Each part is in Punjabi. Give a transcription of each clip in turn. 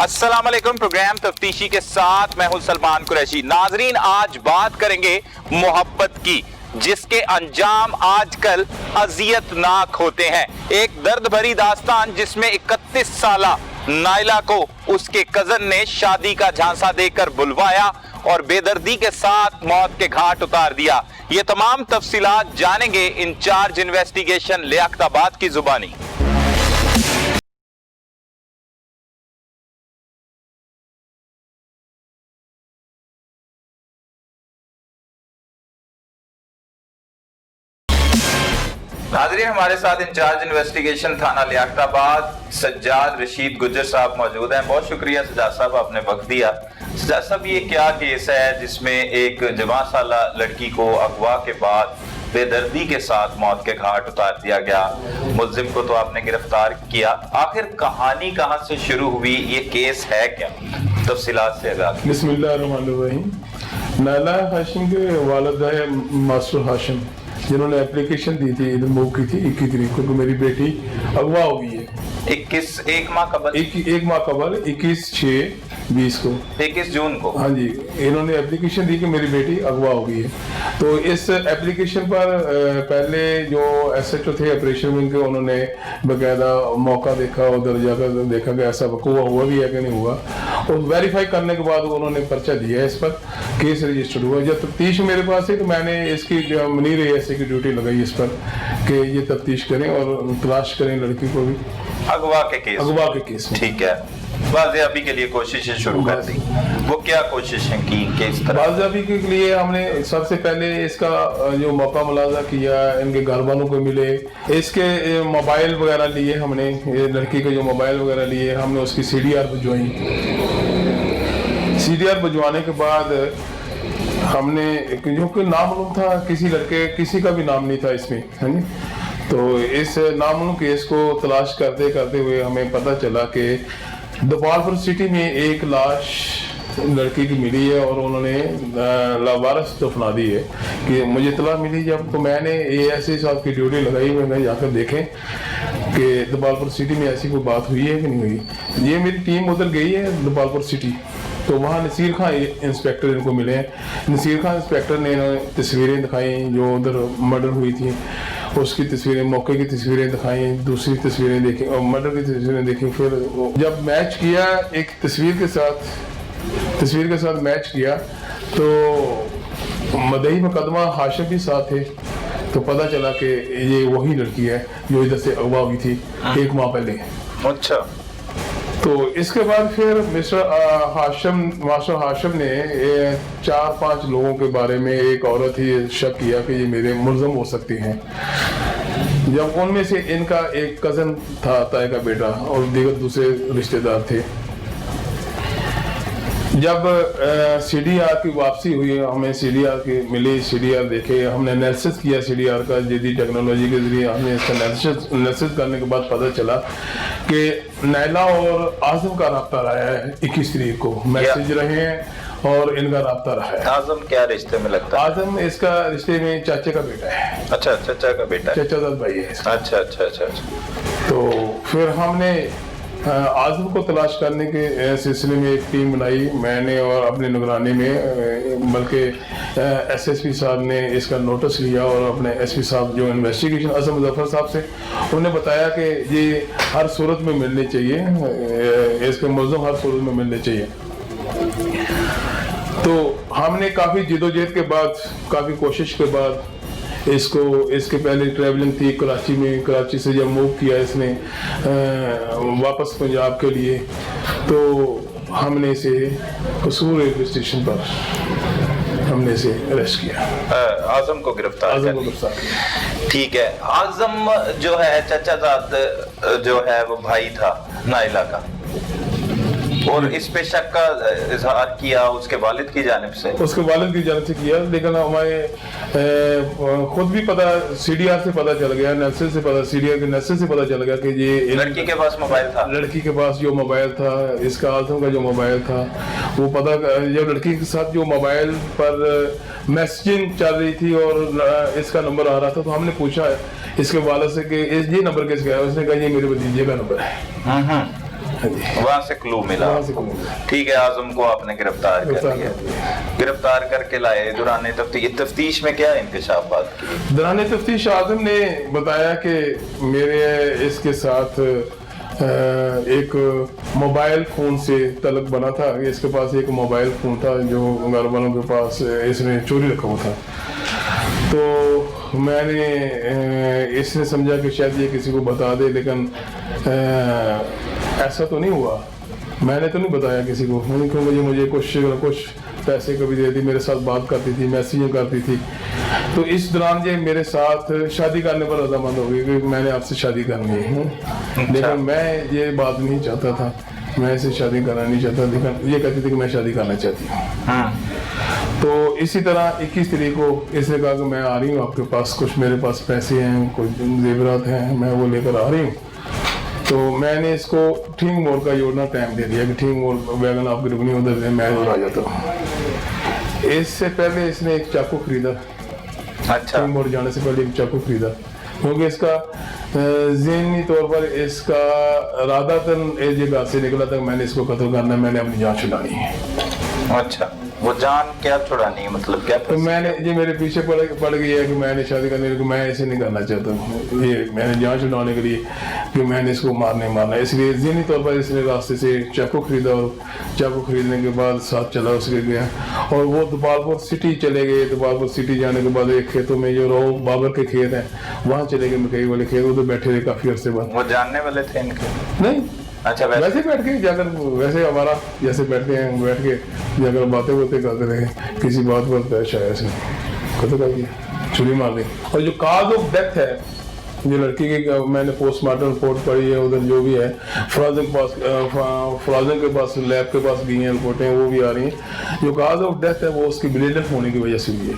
अस्सलाम वालेकुम। प्रोग्राम तफ्तीशी के साथ मैं हूं सलमान कुरैशी। नाजरीन, आज बात करेंगे मोहब्बत की, जिसके अंजाम आजकल अजियतनाक होते हैं। एक दर्द भरी दास्तान जिसमें 31 साला नायला को उसके कजन ने शादी का झांसा देकर बुलवाया और बेदर्दी के साथ मौत के घाट उतार दिया। ये तमाम तफसीलात जानेंगे इंचार्ज इन्वेस्टिगेशन लियाकताबाद की जुबानी। नाज़रीन, हमारे साथ इंचार्ज इन्वेस्टिगेशन थाना लियाकताबाद सज्जाद रशीद गुज्जर साहब मौजूद हैं। बहुत शुक्रिया सज्जाद साहब, आपने वक्त दिया। सज्जाद साहब, ये क्या केस है जिसमें एक जवान साला लड़की को अगवा के बाद बेदर्दी के साथ मौत के घाट उतार दिया गया? मुल्जिम को तो आपने गिरफ्तार किया, आखिर कहानी कहां से शुरू हुई, ये केस है क्या? तफसीलात से आगाह। बिस्मिल्लाहिर्रहमानिर्रहीम। नायला हाशिम के वालिद है मास्टर हाशिम, जिन्होंने एप्लीकेशन दी थी, इधर मूव की थी 21 तारीख को कि मेरी बेटी अगवा हो गई है। एक माह कबल 21/6/20 को, 21 जून को। हाँ जी, इन्होंने एप्लीकेशन दी कि मेरी बेटी अगवा हो गई है। तो इस एप्लीकेशन पर पहले जो SHO थे ऑपरेशन विंग के, उन्होंने बाकायदा मौका देखा, उधर जाकर देखा कि ऐसा वकूआ हुआ भी है कि नहीं हुआ, और वेरीफाई करने के बाद उन्होंने पर्चा दिया, इस पर केस रजिस्टर्ड हुआ। जब तफ्तीश मेरे पास है तो मैंने इसकी मुनीर ASA की ड्यूटी लगाई इस पर कि ये तफ्तीश करें और तलाश करें लड़की को भी अगवा के केस में। ठीक है, बाजियाबी के लिए कोशिशें शुरू कर दी। वो क्या कोशिशें की कि इस तरह? बाजियाबी के लिए हमने सबसे पहले इसका जो मौका मुलाजा किया, इनके घर वालों को मिले, इसके मोबाइल वगैरह लिए हमने, ये लड़की के जो मोबाइल वगैरह लिए, हमने उसकी CDR भिजवाई। CDR भिजवाने के बाद हमने जो कि नामालूम था, किसी लड़के, किसी का भी नाम नहीं था इसमें, है नी? तो इस नामालूम केस को तलाश करते करते हुए हमें पता चला कि दोपालपुर सिटी में एक लाश लड़की की मिली है और उन्होंने लावारिस दफना दी है। कि मुझे इतला मिली जब, तो मैंने ASA साहब की ड्यूटी लगाई, मैंने जाकर देखें कि दोपालपुर सिटी में ऐसी कोई बात हुई है कि नहीं हुई। ये मेरी टीम उधर गई है दोपालपुर सिटी, तो वहाँ नसीर खां इंस्पेक्टर इनको मिले हैं। नसीर खां इंस्पेक्टर ने तस्वीरें दिखाई जो उधर मर्डर हुई थी, उसकी तस्वीरें, मौके की तस्वीरें दिखाई, दूसरी तस्वीरें देखी और मर्डर की तस्वीरें देखी। फिर जब मैच किया एक तस्वीर के साथ मैच किया, तो मदई मुकदमा हाशिम भी साथ थे, तो पता चला कि ये वही लड़की है जो इधर से अगवा हुई थी 1 माह पहले। अच्छा। तो इसके बाद फिर मास्टर हाशिम ने 4-5 लोगों के बारे में, एक औरत ही शक किया कि ये मेरे मुल्ज़म हो सकती हैं। जब उनमें से इनका एक कज़न था, ताए का बेटा, और दीगर दूसरे रिश्तेदार थे। जब CDR की वापसी हुई, हमें CDR की मिली, CDR देखे, हमने एनालिसिस किया CDR का जदीद टेक्नोलॉजी के जरिए। हमने इसका एनालिसिस करने के बाद पता चला कि नायला और आज़म का रब्ता रहा है। 21 तारीख को मैसेज रहे हैं और इनका रब्ता रहा है। आज़म क्या रिश्ते में लगता है? आज़म इसका रिश्ते में चाचे का बेटा है। अच्छा, चाचा का बेटा है। चाचा भाई है इसका। अच्छा। तो फिर हमने आज़म को तलाश करने के सिलसिले में एक टीम बनाई, मैंने और अपने निगरानी में, बल्कि SSP साहब ने इसका नोटिस लिया और अपने SP साहब जो इन्वेस्टिगेशन असम मुजफ्फर साहब से, उन्हें बताया कि ये हर सूरत में मिलने चाहिए, इसके मुल्ज़िम हर सूरत में मिलने चाहिए। तो हमने काफ़ी जिदोजहद के बाद, काफ़ी कोशिश के बाद इसके पहले ट्रैवलिंग थी कराची में, कराची से जब मूव किया इसने वापस पंजाब के लिए, तो हमने इसे कसूर रेलवे स्टेशन पर हमने इसे अरेस्ट किया। आज़म को गिरफ्तार किया। ठीक है। आज़म जो है चाचाजाद जो है वो भाई था नायला का, और इस पे शक का इजहार किया उसके वालिद की जानिब से किया, लेकिन हमें खुद भी पता, CDR से पता चल गया, CDR के नेक्सस से पता चल गया कि ये लड़की के पास मोबाइल था। लड़की के पास जो मोबाइल था, इसका आज़म का जो मोबाइल था, वो पता, जब लड़की के साथ जो मोबाइल पर मैसेजिंग चल रही थी और इसका नंबर आ रहा था, तो हमने पूछा इसके वालिद से कि ये नंबर किसका है? उसने कहा ये मेरे भतीजे का नंबर है। हाँ जी, वहां से क्लू मिला। वहाँ से क्लू मिला। ठीक है, आजम को आपने गिरफ्तार कर लिया, गिरफ्तार करके लाए। दौरान तफ्तीश में क्या इंकशाफात किए? दौरान तफ्तीश आजम ने बताया कि मेरे इसके साथ एक मोबाइल फ़ोन से तलक बना था। इसके पास एक मोबाइल फ़ोन था जो घर वालों के पास इसने चोरी रखा हुआ था। तो मैंने इसने समझा कि शायद ये किसी को बता दे, लेकिन ऐसा तो नहीं हुआ। मैंने तो नहीं बताया किसी को, क्योंकि मुझे कुछ पैसे कभी देती, मेरे साथ बात करती थी, मैसेजिंग करती थी। तो इस दौरान ये मेरे साथ शादी करने पर रजामंद हो गई कि मैंने आपसे शादी करनी है, लेकिन मैं ये बात नहीं चाहता था, मैं इसे शादी करना नहीं चाहता, लेकिन ये कहती थी कि मैं शादी करना चाहती हूँ। तो इसी तरह 21 तारीख को इसने कहा कि मैं आ रही हूँ आपके पास, कुछ मेरे पास पैसे हैं, कुछ जेवरात हैं, मैं वो लेकर आ रही हूँ। तो मैंने इसको ठीक मोड़ का योजना टाइम दे दिया कि ठीक मोड़ वैगन आपकी रुकनी, उधर से मैं उधर आ जाता हूँ। इससे पहले इसने एक चाकू खरीदा। अच्छा, ठीक मोड़ जाने से पहले एक चाकू खरीदा, क्योंकि इसका ज़हनी तौर पर इसका इरादतन ये बात से निकला था मैंने इसको कत्ल करना है, मैंने अपनी जान छुड़ानी है। अच्छा, वो जान क्या छुड़ानी है, मतलब क्या? तो मैंने ये मेरे पीछे पड़ गई है कि मैंने शादी करने के लिए, मैं ऐसे नहीं करना चाहता हूँ, ये मैंने जान छुड़ाने के लिए कि मैंने इसको मारना, इसलिए ज़हनी तौर पर इसने रास्ते से चाकू खरीदा, और चाकू खरीदने के बाद साथ चला उसके गया, और वो दोबालपुर सिटी चले गए। दोबालपुर सिटी जाने के बाद एक खेतों में जो रो बाबर के खेत हैं वहाँ चले गए, मकई वाले खेत, उधर बैठे रहे काफ़ी अर्से बाद। वो जानने वाले थे इनके? नहीं, अच्छा, वैसे बैठ के जाकर, वैसे हमारा जैसे बैठते हैं बैठ के जाकर बातें करते रहे, किसी बात पर पेश आया से कत्ल कर दिया, छुरी मार दी। और जो काज ऑफ डेथ है, जो लड़की की मैंने पोस्टमार्टम रिपोर्ट पढ़ी है, उधर जो भी है फराजन के पास लैब के पास गई हैं रिपोर्टें, वो भी आ रही हैं। जो काज ऑफ डेथ है वो उसकी ब्लीडिंग होने की वजह से हुई है,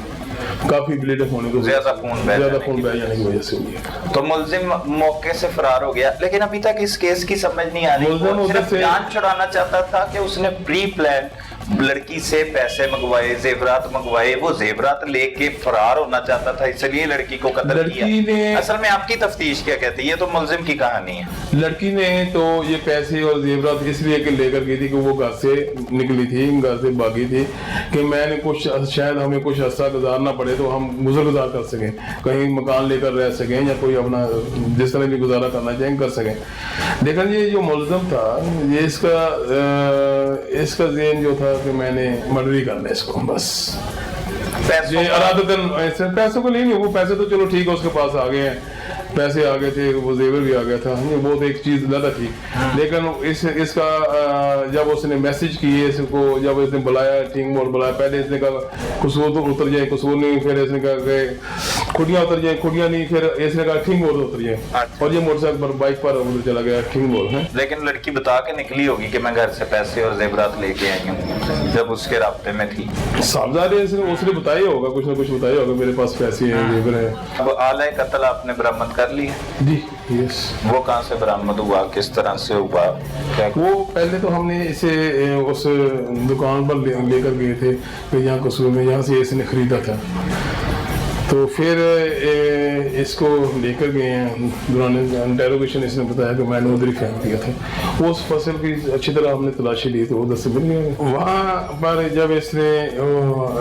काफी ब्लीडिंग होने की, ज्यादा खून बह जाने की वजजह से हुई है। तो मुल्जिम मौके से फरार हो गया, लेकिन अभी तक इस केस की समझ नहीं आ रही। वो सिर्फ जान छुड़ाना चाहता था कि उसने प्री प्लान लड़की से पैसे मंगवाए, जेवरात मंगवाए, वो जेवरात लेके फरार होना चाहता था, इसलिए लड़की को कत्ल किया। असल में आपकी तफ्तीश क्या कहती है? ये तो मुल्जिम की कहानी है। लड़की ने तो ये पैसे और जेवरात इसलिए के लेकर गई थी कि वो घर से निकली थी, घर से भागी थी, कि मैंने कुछ शायद हमें कुछ अर्सा गुजारना पड़े तो हम गुजर कर सकें, कहीं मकान लेकर रह सकें, या कोई अपना जिस तरह भी गुजारा करना चाहें कर सकें। लेकिन ये जो मुल्जिम था, ये इसका ज़हन जो था कि मैंने मर्डर ही करना है इसको, बस पैसों को नहीं, वो पैसे तो चलो ठीक है उसके पास आ गए हैं, पैसे आ गए थे, वो जेवर भी आ गया था, वो तो एक चीज ज्यादा थी। लेकिन इसका जब उसने मैसेज किए इसको, जब इसने बुलाया, ठीक मोड़ बुलाया, पहले इसने कहा कसूर तो उतर जाए, कसूर नहीं, फिर इसने कहा कि खुदियाँ उतर जाए, खुदियाँ नहीं, फिर इसने कहा ठीक मोड़ उतर जाए, और ये मोटरसाइकिल पर बाइक पर उधर चला गया ठीक मोड़ है। लेकिन लड़की बता के निकली होगी कि मैं घर से पैसे और जेवरात लेके आई हूँ, जब उसके रास्ते में थी। साहबजादे उसने बताया होगा, कुछ ना कुछ बताया होगा, मेरे पास पैसे हैं, जेवर है। अब आला कत्ल आपने बरामद कर ली है? जी, यस। वो कहाँ से बरामद हुआ, किस तरह से हुआ, क्या? वो पहले तो हमने इसे उस दुकान पर लेकर गए थे कि यहाँ कसूर में, यहाँ से इसने खरीदा था, तो फिर इसको लेकर गए हैं। दौरान इंटेरोगेशन इसने बताया कि मैंने उधर ही फेंक दिया था। उस फसल की अच्छी तरह हमने तलाशी ली तो उधर से मिल गए। वहाँ पर जब इसने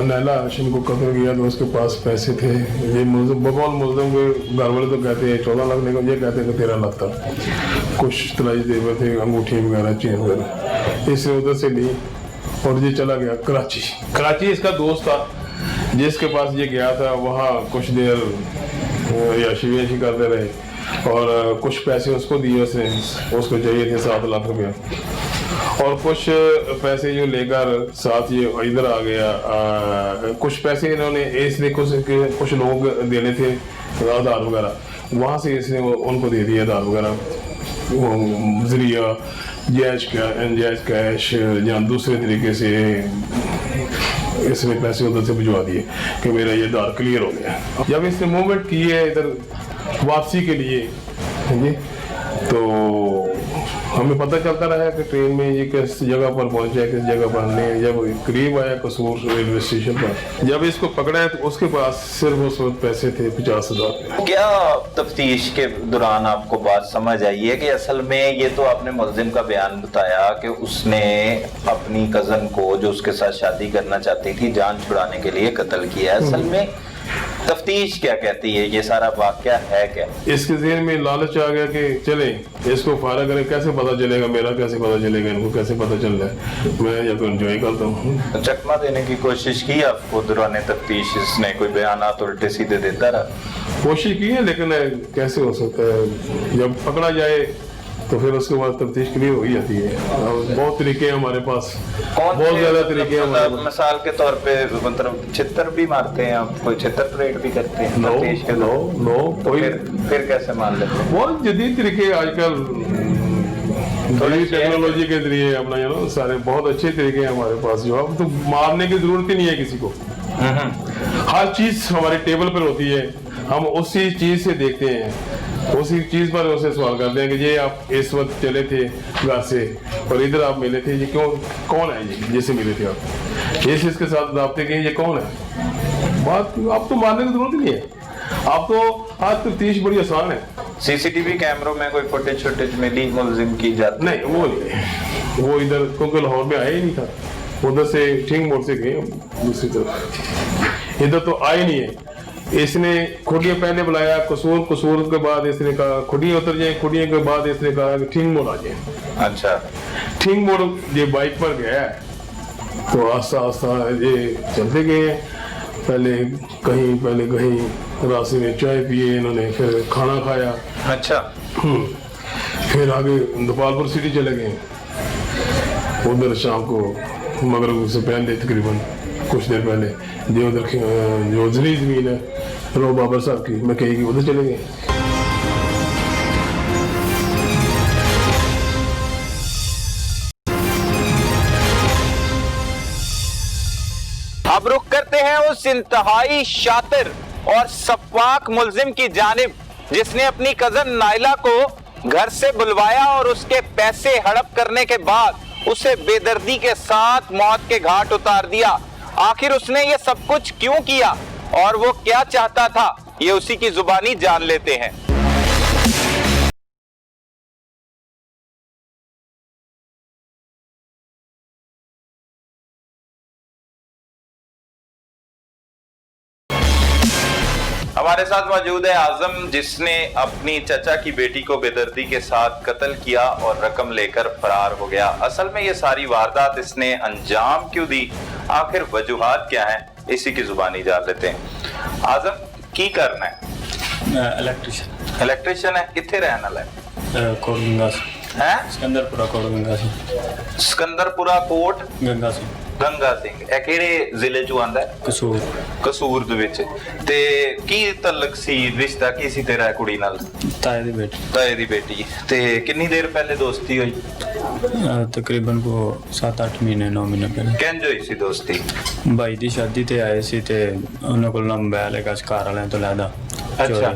नैला हाशिम को कत्ल किया तो उसके पास पैसे थे। ये बकौल मुल्ज़िम के घर वाले तो कहते हैं 14 लाख, लेकिन ये कहते हैं कि 13 लाख था। कुछ तलाशी जेवर थे, अंगूठी वगैरह, चेन वगैरह, इसने उधर से ली और ये चला गया कराची। कराची इसका दोस्त था जिसके पास ये गया था, वहाँ कुछ देर याशी करते रहे और कुछ पैसे उसको दिए, उसको चाहिए थे 7 लाख रुपया, और कुछ पैसे जो लेकर साथ ये इधर आ गया। कुछ पैसे इन्होंने इसने कुछ लोग देने थे आधार वगैरह, वहाँ से इसने उनको दे दिया आधार वगैरह, जरिया जायज़ कैश या दूसरे तरीके से इसने पैसे उधर से भिजवा दिए कि मेरा ये दार क्लियर हो गया। जब इसने मूवमेंट की है इधर वापसी के लिए, तो हमें पता चलता रहा कि ट्रेन में ये किस जगह पर पहुंचा, किस जगह पर नहीं। जब करीब आया कसूर रेलवे स्टेशन पर, जब इसको पकड़ा है तो उसके पास सिर्फ उस वक्त पैसे थे 50,000। क्या तफ्तीश के दौरान आपको बात समझ आई है कि असल में ये तो आपने मुलजिम का बयान बताया कि उसने अपनी कजन को जो उसके साथ शादी करना चाहती थी जान छुड़ाने के लिए कत्ल किया है, असल में तफ्तीश क्या कहती है, ये सारा वाकया है क्या? इसके ज़हन में लालच आ गया कि चले इसको फारा करें, कैसे पता चलेगा मेरा, कैसे पता चलेगा इनको, कैसे पता चल रहा है, मैं या तो एंजॉय करता हूँ। चकमा देने की कोशिश की आपको दौरान तफ्तीश? इसने कोई बयानात उल्टे सीधे देता रहा? कोशिश की है, लेकिन कैसे हो सकता है, जब पकड़ा जाए तो फिर उसके बाद तफ्तीश क्लियर हो ही जाती है। बहुत तरीके हैं हमारे पास, बहुत ज्यादा तरीके हैं हमारे पास। मिसाल के तौर पे मतलब छितर भी मारते हैं आप, कोई छितर परेड भी करते हैं तफ्तीश के दौरान? नो कोई। फिर कैसे मान लेते हैं? बहुत जदीद तरीके आजकल थोड़ी टेक्नोलॉजी के जरिए अपना सारे बहुत अच्छे तरीके हैं हमारे पास, जो अब तो मारने की जरूरत ही नहीं है किसी को। हर चीज हमारे टेबल पर होती है, हम उसी चीज से देखते हैं, उसी चीज पर उससे सवाल करते हैं कि ये आप इस वक्त चले थे घर से और इधर आप मिले थे, ये क्यों, कौन है ये जैसे मिले थे आप, ये इसके साथ राब्ते किए, ये कौन है? बात आप तो मारने की जरूरत ही नहीं है, आप तो आज तफ्तीश बड़ी आसान है। सीसीटीवी कैमरों में कोई फुटेज शुटेज मिली मुलजिम की जाती? नहीं वो नहीं, वो इधर क्योंकि लाहौर में आया ही नहीं था, उधर से ठीक मोड़ से गए दूसरी तरफ, इधर तो आए नहीं है। इसने खुडिया पहले बुलाया कसूर, कसूर के बाद इसने कहा खुडिया उतर जाए, खुडिया के बाद इसने कहा कि ठीक मोड़ आ जाए। अच्छा, ठीक मोड़ ये बाइक पर गया तो आस्ता आस्ता ये चलते गए हैं, पहले कहीं रास्ते में चाय पिए इन्होंने, फिर खाना खाया। अच्छा, फिर आगे गोपालपुर सिटी चले गए, उधर शाम को मगरब से पहले तकरीबन कुछ देर पहले जो उधर जो जली जमीन है रो बाबर साहब की, मैं कहीं उधर चले गए। अब रुक करते हैं उस इंतहाई शातिर और सफाक मुलजिम की जानिब जिसने अपनी कजन नाइला को घर से बुलवाया और उसके पैसे हड़प करने के बाद उसे बेदर्दी के साथ मौत के घाट उतार दिया। आखिर उसने ये सब कुछ क्यों किया और वो क्या चाहता था, ये उसी की जुबानी जान लेते हैं। हमारे साथ मौजूद है आजम, जिसने अपनी चचा की बेटी को बेदर्दी के साथ कत्ल किया और रकम लेकर फरार हो गया। असल में ये सारी वारदात इसने अंजाम क्यों दी, आखिर वजूहात क्या हैं, इसी की जुबानी जान लेते हैं। आजम की करना है? इलेक्ट्रिशियन है। कितने रहने वाला है? कोट गंगा हैं? सिकंदरपुरा कोट गंगा सिंह। सिकंदरपुरा कोट गंगा सिंह। गंगा सिंह ਇਹ ਕਿਹੜੇ ਜ਼ਿਲ੍ਹੇ ਚੋਂ ਆਂਦਾ ਹੈ? ਕਸੂਰ ਦੇ ਵਿੱਚ। ਤੇ ਕੀ ਤਲਕ ਸੀ, ਰਿਸ਼ਤਾ ਕੀ ਸੀ ਤੇਰਾ ਕੁੜੀ ਨਾਲ? ਤਾਏ ਦੀ ਬੇਟੀ। ਤਾਏ ਦੀ ਬੇਟੀ। ਤੇ ਕਿੰਨੀ ਦੇਰ ਪਹਿਲੇ ਦੋਸਤੀ ਹੋਈ? ਤਕਰੀਬਨ ਕੋ 7-8 ਮਹੀਨੇ 9 ਮਹੀਨੇ ਪਹਿਲੇ। ਕਿੰਜ ਹੋਈ ਸੀ ਦੋਸਤੀ? ਭਾਈ ਦੀ ਸ਼ਾਦੀ ਤੇ ਆਏ ਸੀ ਤੇ ਉਹਨਾਂ ਕੋਲ ਮੋਬਾਈਲ ਹੈਗਾ ਸੀ ਘਰ ਵਾਲਿਆਂ ਤੋਂ ਲੈਦਾ। ਅੱਛਾ।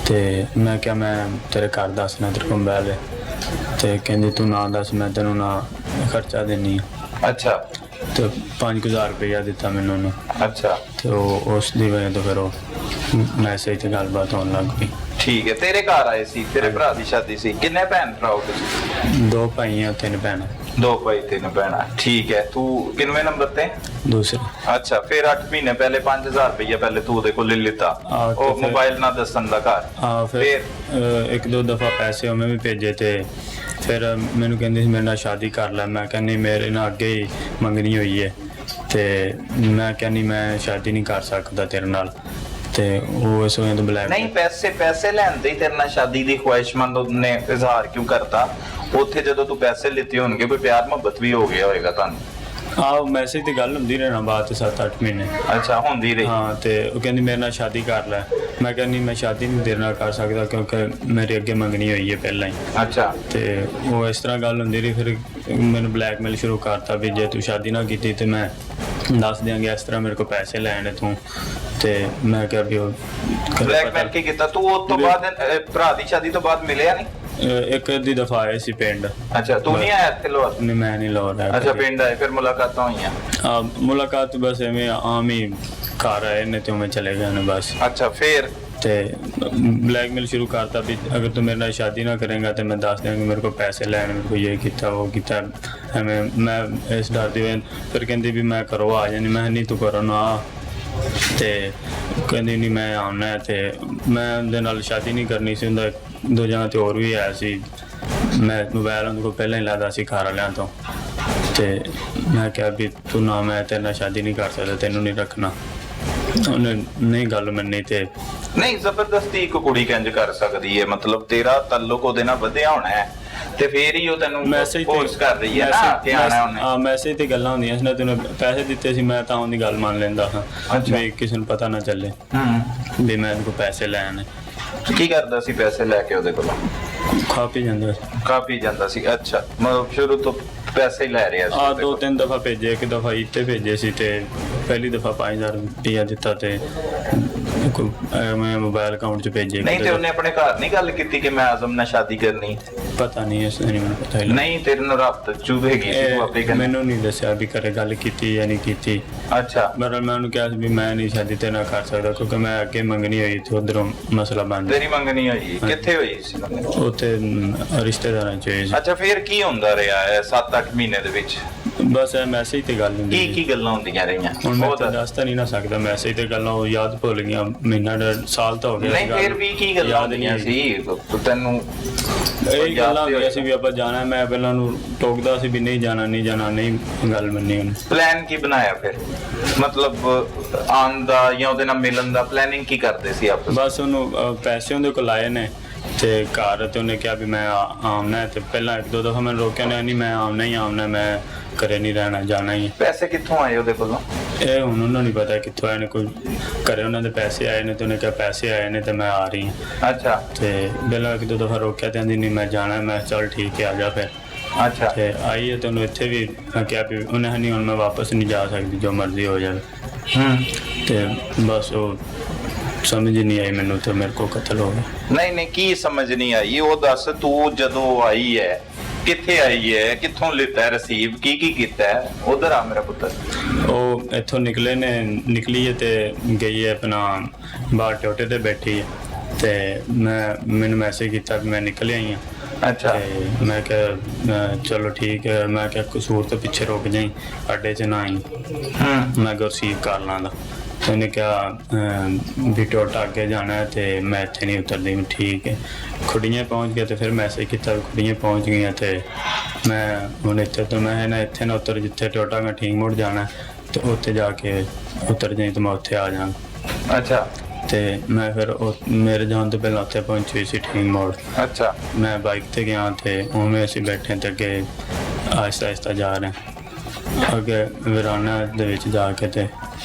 ਤੇ ਮੈਂ ਕਿਹਾ ਮੈਂ ਤੇਰੇ ਘਰ ਦੱਸਣਾ ਤੇਰੇ ਕੋਲ ਮੋਬਾਈਲ ਹੈ, ਤੇ ਕਹਿੰਦੀ ਤੂੰ ਨਾ ਦੱਸ ਮੈਂ ਤੈਨੂੰ ਨਾ ਖਰਚਾ ਦੇਣੀ। ਅੱਛਾ। ਤੇ 5000 ਰੁਪਇਆ ਦਿੱਤਾ ਮੈਨੂੰ ਉਹਨੇ। ਅੱਛਾ। ਤੇ ਉਹ ਉਸ ਦੀ ਵਜ੍ਹਾ ਤੋਂ ਫਿਰ ਉਹ ਮੈਸੇਜ ਤੇ ਗੱਲਬਾਤ ਹੋਣ ਲੱਗ ਪਈ। ਠੀਕ ਹੈ, ਤੇਰੇ ਘਰ ਆਏ ਸੀ, ਤੇਰੇ ਭਰਾ ਦੀ ਸ਼ਾਦੀ ਸੀ। ਕਿੰਨੇ ਭੈਣ ਭਰਾ ਹੋ ਤੁਸੀਂ? 2 ਭਾਈ ਆ 3 ਭੈਣਾਂ। 2 ਭਾਈ 3 ਭੈਣਾਂ। ਠੀਕ ਹੈ, ਤੂੰ ਕਿੰਨਵੇਂ ਨੰਬਰ ਤੇ? ਦੂਸਰੇ। ਅੱਛਾ, ਫਿਰ 8 ਮਹੀਨੇ ਪਹਿਲੇ 5000 ਰੁਪਇਆ ਪਹਿਲੇ ਤੂੰ ਉਹਦੇ ਕੋਲ ਲੈ ਲਿੱਤਾ, ਉਹ ਮੋਬਾਈਲ ਨਾ ਦੱਸਣ ਦਾ ਘਰ। ਹਾਂ, ਫਿਰ 1-2 ਦਫਾ ਪੈਸੇ ਉਹਨੇ ਵੀ ਭੇਜੇ ਤੇ ਫਿਰ ਮੈਨੂੰ ਕਹਿੰਦੀ ਸੀ ਮੇਰੇ ਨਾਲ ਸ਼ਾਦੀ ਕਰ ਲੈ। ਮੈਂ ਕਹਿੰਦੀ ਮੇਰੇ ਨਾਲ ਅੱਗੇ ਹੀ ਮੰਗਣੀ ਹੋਈ ਹੈ ਤੇ ਮੈਂ ਕਹਿੰਦੀ ਮੈਂ ਸ਼ਾਦੀ ਨਹੀਂ ਕਰ ਸਕਦਾ ਤੇਰੇ ਨਾਲ, ਤੇ ਉਹ ਇਸ ਵਜ੍ਹਾ ਤੋਂ ਬਲੈਕ। ਨਹੀਂ, ਪੈਸੇ ਲੈਂਦੇ ਹੀ ਤੇਰੇ ਨਾਲ ਸ਼ਾਦੀ ਦੀ ਖੁਆਇਸ਼ਮੰਦ ਨੇ ਇਜ਼ਹਾਰ ਕਿਉਂ ਕਰਤਾ? ਉੱਥੇ ਜਦੋਂ ਤੂੰ ਪੈਸੇ ਲਿੱਤੇ ਹੋਣਗੇ ਕੋਈ ਪਿਆਰ ਮੁਹੱਬਤ ਵੀ ਹੋ ਗਿਆ ਹੋਏਗਾ ਤੁਹਾਨੂੰ? ਆਹ ਮੈਸੇਜ ਤੇ ਗੱਲ ਹੁੰਦੀ ਰਹਿਣਾ ਬਾਅਦ 7-8 ਮਹੀਨੇ। ਅੱਛਾ, ਹੁੰਦੀ ਰਹੀ। ਹਾਂ, ਤੇ ਉਹ ਕਹਿੰਦੀ ਮੇਰੇ ਨਾਲ ਸ਼ਾਦੀ ਕਰ ਲੈ। ਮੈਂ ਕਹਿੰਦੀ ਮੈਂ ਸ਼ਾਦੀ ਨਹੀਂ ਤੇਰੇ ਨਾਲ ਕਰ ਸਕਦਾ ਕਿਉਂਕਿ ਮੇਰੇ ਅੱਗੇ ਮੰਗਣੀ ਹੋਈ ਹੈ ਪਹਿਲਾਂ ਹੀ। ਅੱਛਾ। ਤੇ ਉਹ ਇਸ ਤਰ੍ਹਾਂ ਗੱਲ ਹੁੰਦੀ ਰਹੀ। ਫਿਰ ਮੈਨੂੰ ਬਲੈਕਮੇਲ ਸ਼ੁਰੂ ਕਰਤਾ ਵੀ ਜੇ ਤੂੰ ਸ਼ਾਦੀ ਨਾ ਕੀਤੀ ਤੇ ਮੈਂ ਦੱਸ ਦਿਆਂਗੇ ਇਸ ਤਰ੍ਹਾਂ ਮੇਰੇ ਕੋਲ ਪੈਸੇ ਲੈਣੇ ਤੂੰ। ਤੇ ਮੈਂ ਕਿਹਾ ਵੀ ਉਹ ਬਲੈਕਮੇਲ ਕੀ ਕੀਤਾ ਤੂੰ? ਉਸ ਤੋਂ ਬਾਅਦ ਭਰਾ ਦੀ ਸ਼ਾਦੀ ਤੋਂ ਬਾਅਦ ਮਿਲਿਆ ਨਹੀਂ? ਇੱਕ ਅੱਧੀ ਦਫਾ ਆਏ ਸੀ ਪਿੰਡ। ਅੱਛਾ, ਤੂੰ ਨਹੀਂ ਆਇਆ ਇੱਥੇ ਲਾਹੌਰ? ਨਹੀਂ, ਮੈਂ ਨਹੀਂ ਲਾਹੌਰ ਰਿਹਾ ਅੱਛਾ, ਕਦੀ। ਪਿੰਡ ਆਏ, ਫਿਰ ਮੁਲਾਕਾਤਾਂ ਹੋਈਆਂ? ਮੁਲਾਕਾਤ ਬਸ ਐਵੇਂ ਆਮ ਹੀ ਘਰ ਆਏ ਨੇ ਤੇ ਮੈਂ ਚਲੇ ਗਏ ਨੇ ਬਸ। ਅੱਛਾ, ਫਿਰ? ਤੇ ब्लैकमेल शुरू करता भी अगर तू मेरे नाल शादी ना करेगा तो मैं दस देंगे मेरे को पैसे लैने, मेरे को ये किया वो किया। हमें मैं इस डर दी फिर कहती भी मैं करो आ जानी, मैं नहीं तू करो ना। ते कहती नहीं मैं आना है, ते मैं उनके नाल शादी नहीं करनी सी। उनका दो जगह तो और भी है सी, मैं मोबाइल उनको पहले ही लादा सी घर वालियां तो। ते मैं क्या भी तू ना, मैं तेरे नाल शादी नहीं कर सकता, तेनू नहीं रखना। उन्हें नहीं गल मन्नी ते नहीं, जबरदस्ती एक कुड़ी कंज कर सकती है, मतलब तेरा ताल्लुक ਉਹਦੇ ਨਾਲ ਵਧਿਆ ਹੋਣਾ ਹੈ ਤੇ ਫੇਰ ਹੀ ਉਹ ਤੈਨੂੰ ਮੈਸੇਜ ਫੋਰਸ ਕਰ ਰਹੀ ਹੈ ਨਾ ਕਿ ਆਣਾ ਉਹਨੇ। ਹਾਂ, ਮੈਸੇਜ ਤੇ ਗੱਲਾਂ ਹੁੰਦੀਆਂ ਸੀ ਨਾ, ਤੈਨੂੰ ਪੈਸੇ ਦਿੱਤੇ ਸੀ ਮੈਂ ਤਾਂ ਉਹਦੀ ਗੱਲ ਮੰਨ ਲੈਂਦਾ ਹਾਂ ਵੀ ਕਿਸੇ ਨੂੰ ਪਤਾ ਨਾ ਚੱਲੇ ਵੀ ਮੈਂ ਇਹਨੂੰ ਪੈਸੇ ਲੈਣੇ। ਕੀ ਕਰਦਾ ਸੀ ਪੈਸੇ ਲੈ ਕੇ ਉਹਦੇ ਕੋਲੋਂ? ਖਾ ਪੀ ਜਾਂਦਾ ਸੀ। ਖਾ ਪੀ ਜਾਂਦਾ ਸੀ? ਅੱਛਾ, ਮਤਲਬ ਸ਼ੁਰੂ ਤੋਂ ਪੈਸੇ ਹੀ ਲੈ ਰਿਹਾ ਸੀ? ਆ ਦੋ ਤਿੰਨ ਦਫਾ ਭੇਜੇ, ਇੱਕ ਦਫਾ ਇੱਥੇ ਭੇਜੇ ਸੀ ਤੇ ਪਹਿਲੀ ਦਫਾ 5000 ਰੁਪਇਆ ਦਿੱਤਾ ਤੇ ਮੈਂ ਮੋਬਾਈਲ ਅਕਾਊਂਟ 'ਚ ਭੇਜੇ। ਨਹੀਂ ਤੇ ਉਹਨੇ ਆਪਣੇ ਘਰ ਨਹੀਂ ਗੱਲ ਕੀਤੀ ਕਿ ਮੈਂ ਆਜ਼ਮ ਨਾਲ ਸ਼ਾਦੀ ਕਰਨੀ? ਪਤਾ ਨਹੀਂ, ਇਸ ਨਹੀਂ ਮੈਨੂੰ ਪਤਾ ਹੀ ਨਹੀਂ, ਤੇਰੇ ਨਾਲ ਰਾਬਤਾ ਚੁੱਪ ਹੈਗੀ ਸੀ ਤੂੰ ਆਪੇ ਕਹਿੰਦਾ? ਮੈਨੂੰ ਨਹੀਂ ਦੱਸਿਆ ਵੀ ਘਰੇ ਗੱਲ ਕੀਤੀ ਜਾਂ ਨਹੀਂ ਕੀਤੀ। ਅੱਛਾ, ਪਰ ਮੈਂ ਉਹਨੂੰ ਕਿਹਾ ਸੀ ਵੀ ਮੈਂ ਨਹੀਂ ਸ਼ਾਦੀ ਤੇ ਨਾ ਕਰ ਸਕਦਾ ਕਿਉਂਕਿ ਮੈਂ ਅੱਗੇ ਮੰਗਣੀ ਹੋਈ ਤੇ ਉਧਰੋਂ ਮਸਲਾ ਬਣ ਤੇਰੀ ਮੰਗਣੀ ਹੋਈ? ਕਿੱਥੇ ਹੋਈ ਸੀ ਮੰਗਣੀ? ਉੱਥੇ ਰਿਸ਼ਤੇਦਾਰਾਂ 'ਚ ਹੋਈ ਸੀ। ਅੱਛਾ, ਫਿਰ ਕੀ ਹੁੰਦਾ ਰਿਹਾ ਹੈ 7-8 ਮਹੀਨੇ ਦੇ ਵਿੱਚ? ਬਸ ਇਹ ਮੈਸੇਜ ਤੇ ਗੱਲ ਹੁੰਦੀ ਕੀ ਕੀ ਗੱਲਾਂ ਹੁੰਦੀਆਂ ਰਹੀਆਂ? ਹੁਣ ਮੈਂ ਉਹ ਤਾਂ ਦੱਸ ਤਾਂ ਨਹੀਂ ਨਾ ਸਕਦਾ, ਮੈਸੇਜ ਤੇ ਗੱਲਾਂ ਉਹ ਯਾਦ ਭੁੱਲ ਗਈਆਂ, ਮਹੀਨਾ ਡੇਢ ਸਾਲ ਤਾਂ ਹੋ ਗਿਆ। ਨਹੀਂ, ਫਿਰ ਵੀ ਕੀ ਗੱਲਾਂ ਹੁੰਦੀਆਂ ਸੀ ਤੈਨੂੰ? ਇਹ ਗੱਲਾਂ ਹੁੰਦੀਆਂ ਸੀ ਵੀ ਆਪਾਂ ਜਾਣਾ, ਮੈਂ ਪਹਿਲਾਂ ਨੂੰ ਟੋਕਦਾ ਸੀ ਵੀ ਨਹੀਂ ਜਾਣਾ ਨਹੀਂ ਜਾਣਾ, ਨਹੀਂ ਗੱਲ ਮੰਨੀ ਉਹਨੇ। ਪਲਾਨ ਕੀ ਬਣਾਇਆ ਫਿਰ, ਮਤਲਬ ਆਉਣ ਦਾ ਜਾਂ ਉਹਦੇ ਨਾਲ ਮਿਲਣ ਦਾ ਪਲੈਨਿੰਗ ਕੀ ਕਰਦੇ ਸੀ ਆਪਸ? ਬਸ ਉਹਨੂੰ ਪੈਸੇ ਉਹਦੇ ਕੋਲ ਆਏ ਨੇ ਤੇ ਘਰ ਤੇ ਉਹਨੇ ਕਿਹਾ ਵੀ ਮੈਂ ਆਉਣਾ ਤੇ ਪਹਿਲਾਂ ਇੱਕ ਦੋ ਦਫਾ ਮੈਨੂੰ ਰੋਕਿਆ ਨਹੀਂ ਮੈਂ ਆਉਣਾ, ਮੈਂ ਘਰੇ ਨਹੀਂ ਰਹਿਣਾ, ਜਾਣਾ ਹੀ। ਪੈਸੇ ਕਿੱਥੋਂ ਆਏ ਉਹਦੇ ਕੋਲੋਂ? ਇਹ ਹੁਣ ਉਹਨਾਂ ਨੂੰ ਨਹੀਂ ਪਤਾ ਕਿੱਥੋਂ ਆਏ ਨੇ, ਕੋਈ ਘਰੇ ਉਹਨਾਂ ਦੇ ਪੈਸੇ ਆਏ ਨੇ ਤੇ ਉਹਨੇ ਕਿਹਾ ਪੈਸੇ ਆਏ ਨੇ ਤੇ ਮੈਂ ਆ ਰਹੀ ਹਾਂ। ਅੱਛਾ, ਤੇ ਪਹਿਲਾਂ ਇੱਕ ਦੋ ਦਫਾ ਰੋਕਿਆ ਤੇ ਕਹਿੰਦੀ ਨਹੀਂ ਮੈਂ ਜਾਣਾ, ਮੈਂ ਚੱਲ ਠੀਕ ਹੈ ਆ ਜਾ ਫਿਰ। ਅੱਛਾ, ਤੇ ਆਈ ਹੈ ਤੇ ਉਹਨੂੰ ਇੱਥੇ ਵੀ ਮੈਂ ਕਿਹਾ ਵੀ ਉਹਨੇ ਨਹੀਂ ਹੁਣ ਮੈਂ ਵਾਪਸ ਨਹੀਂ ਜਾ ਸਕਦੀ, ਜੋ ਮਰਜ਼ੀ ਹੋ ਜਾਵੇ। ਤੇ ਬਸ ਉਹ ਸਮਝ ਨਹੀਂ ਆਈ ਮੈਨੂੰ ਤੇ ਮੇਰੇ ਕੋਲ ਕਤਲ ਹੋ ਗਿਆ। ਨਹੀਂ ਨਹੀਂ, ਕੀ ਸਮਝ ਨਹੀਂ ਆਈ ਉਹ ਦੱਸ। ਤੂੰ ਜਦੋਂ ਆਈ ਹੈ ਕਿੱਥੇ ਆਈ ਹੈ, ਕਿੱਥੋਂ ਲਿੱਤਾ ਹੈ ਰਸੀਵ, ਕੀ ਕੀ ਕੀਤਾ ਹੈ? ਉਧਰ ਆ ਮੇਰਾ ਪੁੱਤਰ। ਉਹ ਇੱਥੋਂ ਨਿਕਲੀ ਹੈ ਤੇ ਗਈ ਹੈ ਆਪਣਾ ਬਾਹਰ ਟੋਟੇ ਤੇ ਬੈਠੀ ਹੈ ਤੇ ਮੈਨੂੰ ਮੈਸੇਜ ਕੀਤਾ ਵੀ ਮੈਂ ਨਿਕਲ ਆਈ ਹਾਂ। ਅੱਛਾ, ਤੇ ਮੈਂ ਕਿਹਾ ਚਲੋ ਠੀਕ ਹੈ, ਮੈਂ ਕਿਹਾ ਕਸੂਰ ਤੋਂ ਪਿੱਛੇ ਰੁਕ ਜਾਈ, ਅੱਡੇ 'ਚ ਨਾ ਆਈ, ਮੈਂ ਰਿਸੀਵ ਕਰ ਲਾਂਗਾ। ਤੇ ਉਹਨੇ ਕਿਹਾ ਵੀ ਟੋਟਾ ਅੱਗੇ ਜਾਣਾ ਹੈ ਤੇ ਮੈਂ ਇੱਥੇ ਨਹੀਂ ਉਤਰਦੀ। ਠੀਕ ਹੈ, ਖੁੱਡੀਆਂ ਪਹੁੰਚ ਗਿਆ ਤੇ ਫਿਰ ਮੈਸੇਜ ਕੀਤਾ ਵੀ ਖੁੱਡੀਆਂ ਪਹੁੰਚ ਗਈਆਂ ਤੇ ਮੈਂ ਹੁਣ ਇੱਥੇ ਤੋਂ ਮੈਂ ਨਾ ਇੱਥੇ ਨਾ ਉਤਰ, ਜਿੱਥੇ ਟੋਟਾ ਮੈਂ ਠੀਕ ਮੁੜ ਜਾਣਾ ਤੇ ਉੱਥੇ ਜਾ ਕੇ ਉਤਰ ਜਾਈ ਤੇ ਮੈਂ ਉੱਥੇ ਆ ਜਾਵਾਂ। ਅੱਛਾ, ਤੇ ਮੈਂ ਫਿਰ ਮੇਰੇ ਜਾਣ ਤੋਂ ਪਹਿਲਾਂ ਉੱਥੇ ਪਹੁੰਚੀ ਸੀ ਠੀਕ ਮੋੜ। ਅੱਛਾ, ਮੈਂ ਬਾਈਕ ਤੇ ਗਿਆ ਤੇ ਉਵੇਂ ਅਸੀਂ ਬੈਠੇ ਤੇ ਅੱਗੇ ਆਹਿਸਤਾ ਆਹਿਸਤਾ ਜਾ ਰਹੇ, ਅੱਗੇ ਵੀਰਾਨਾ ਦੇ ਵਿੱਚ ਜਾ ਕੇ ਤੇ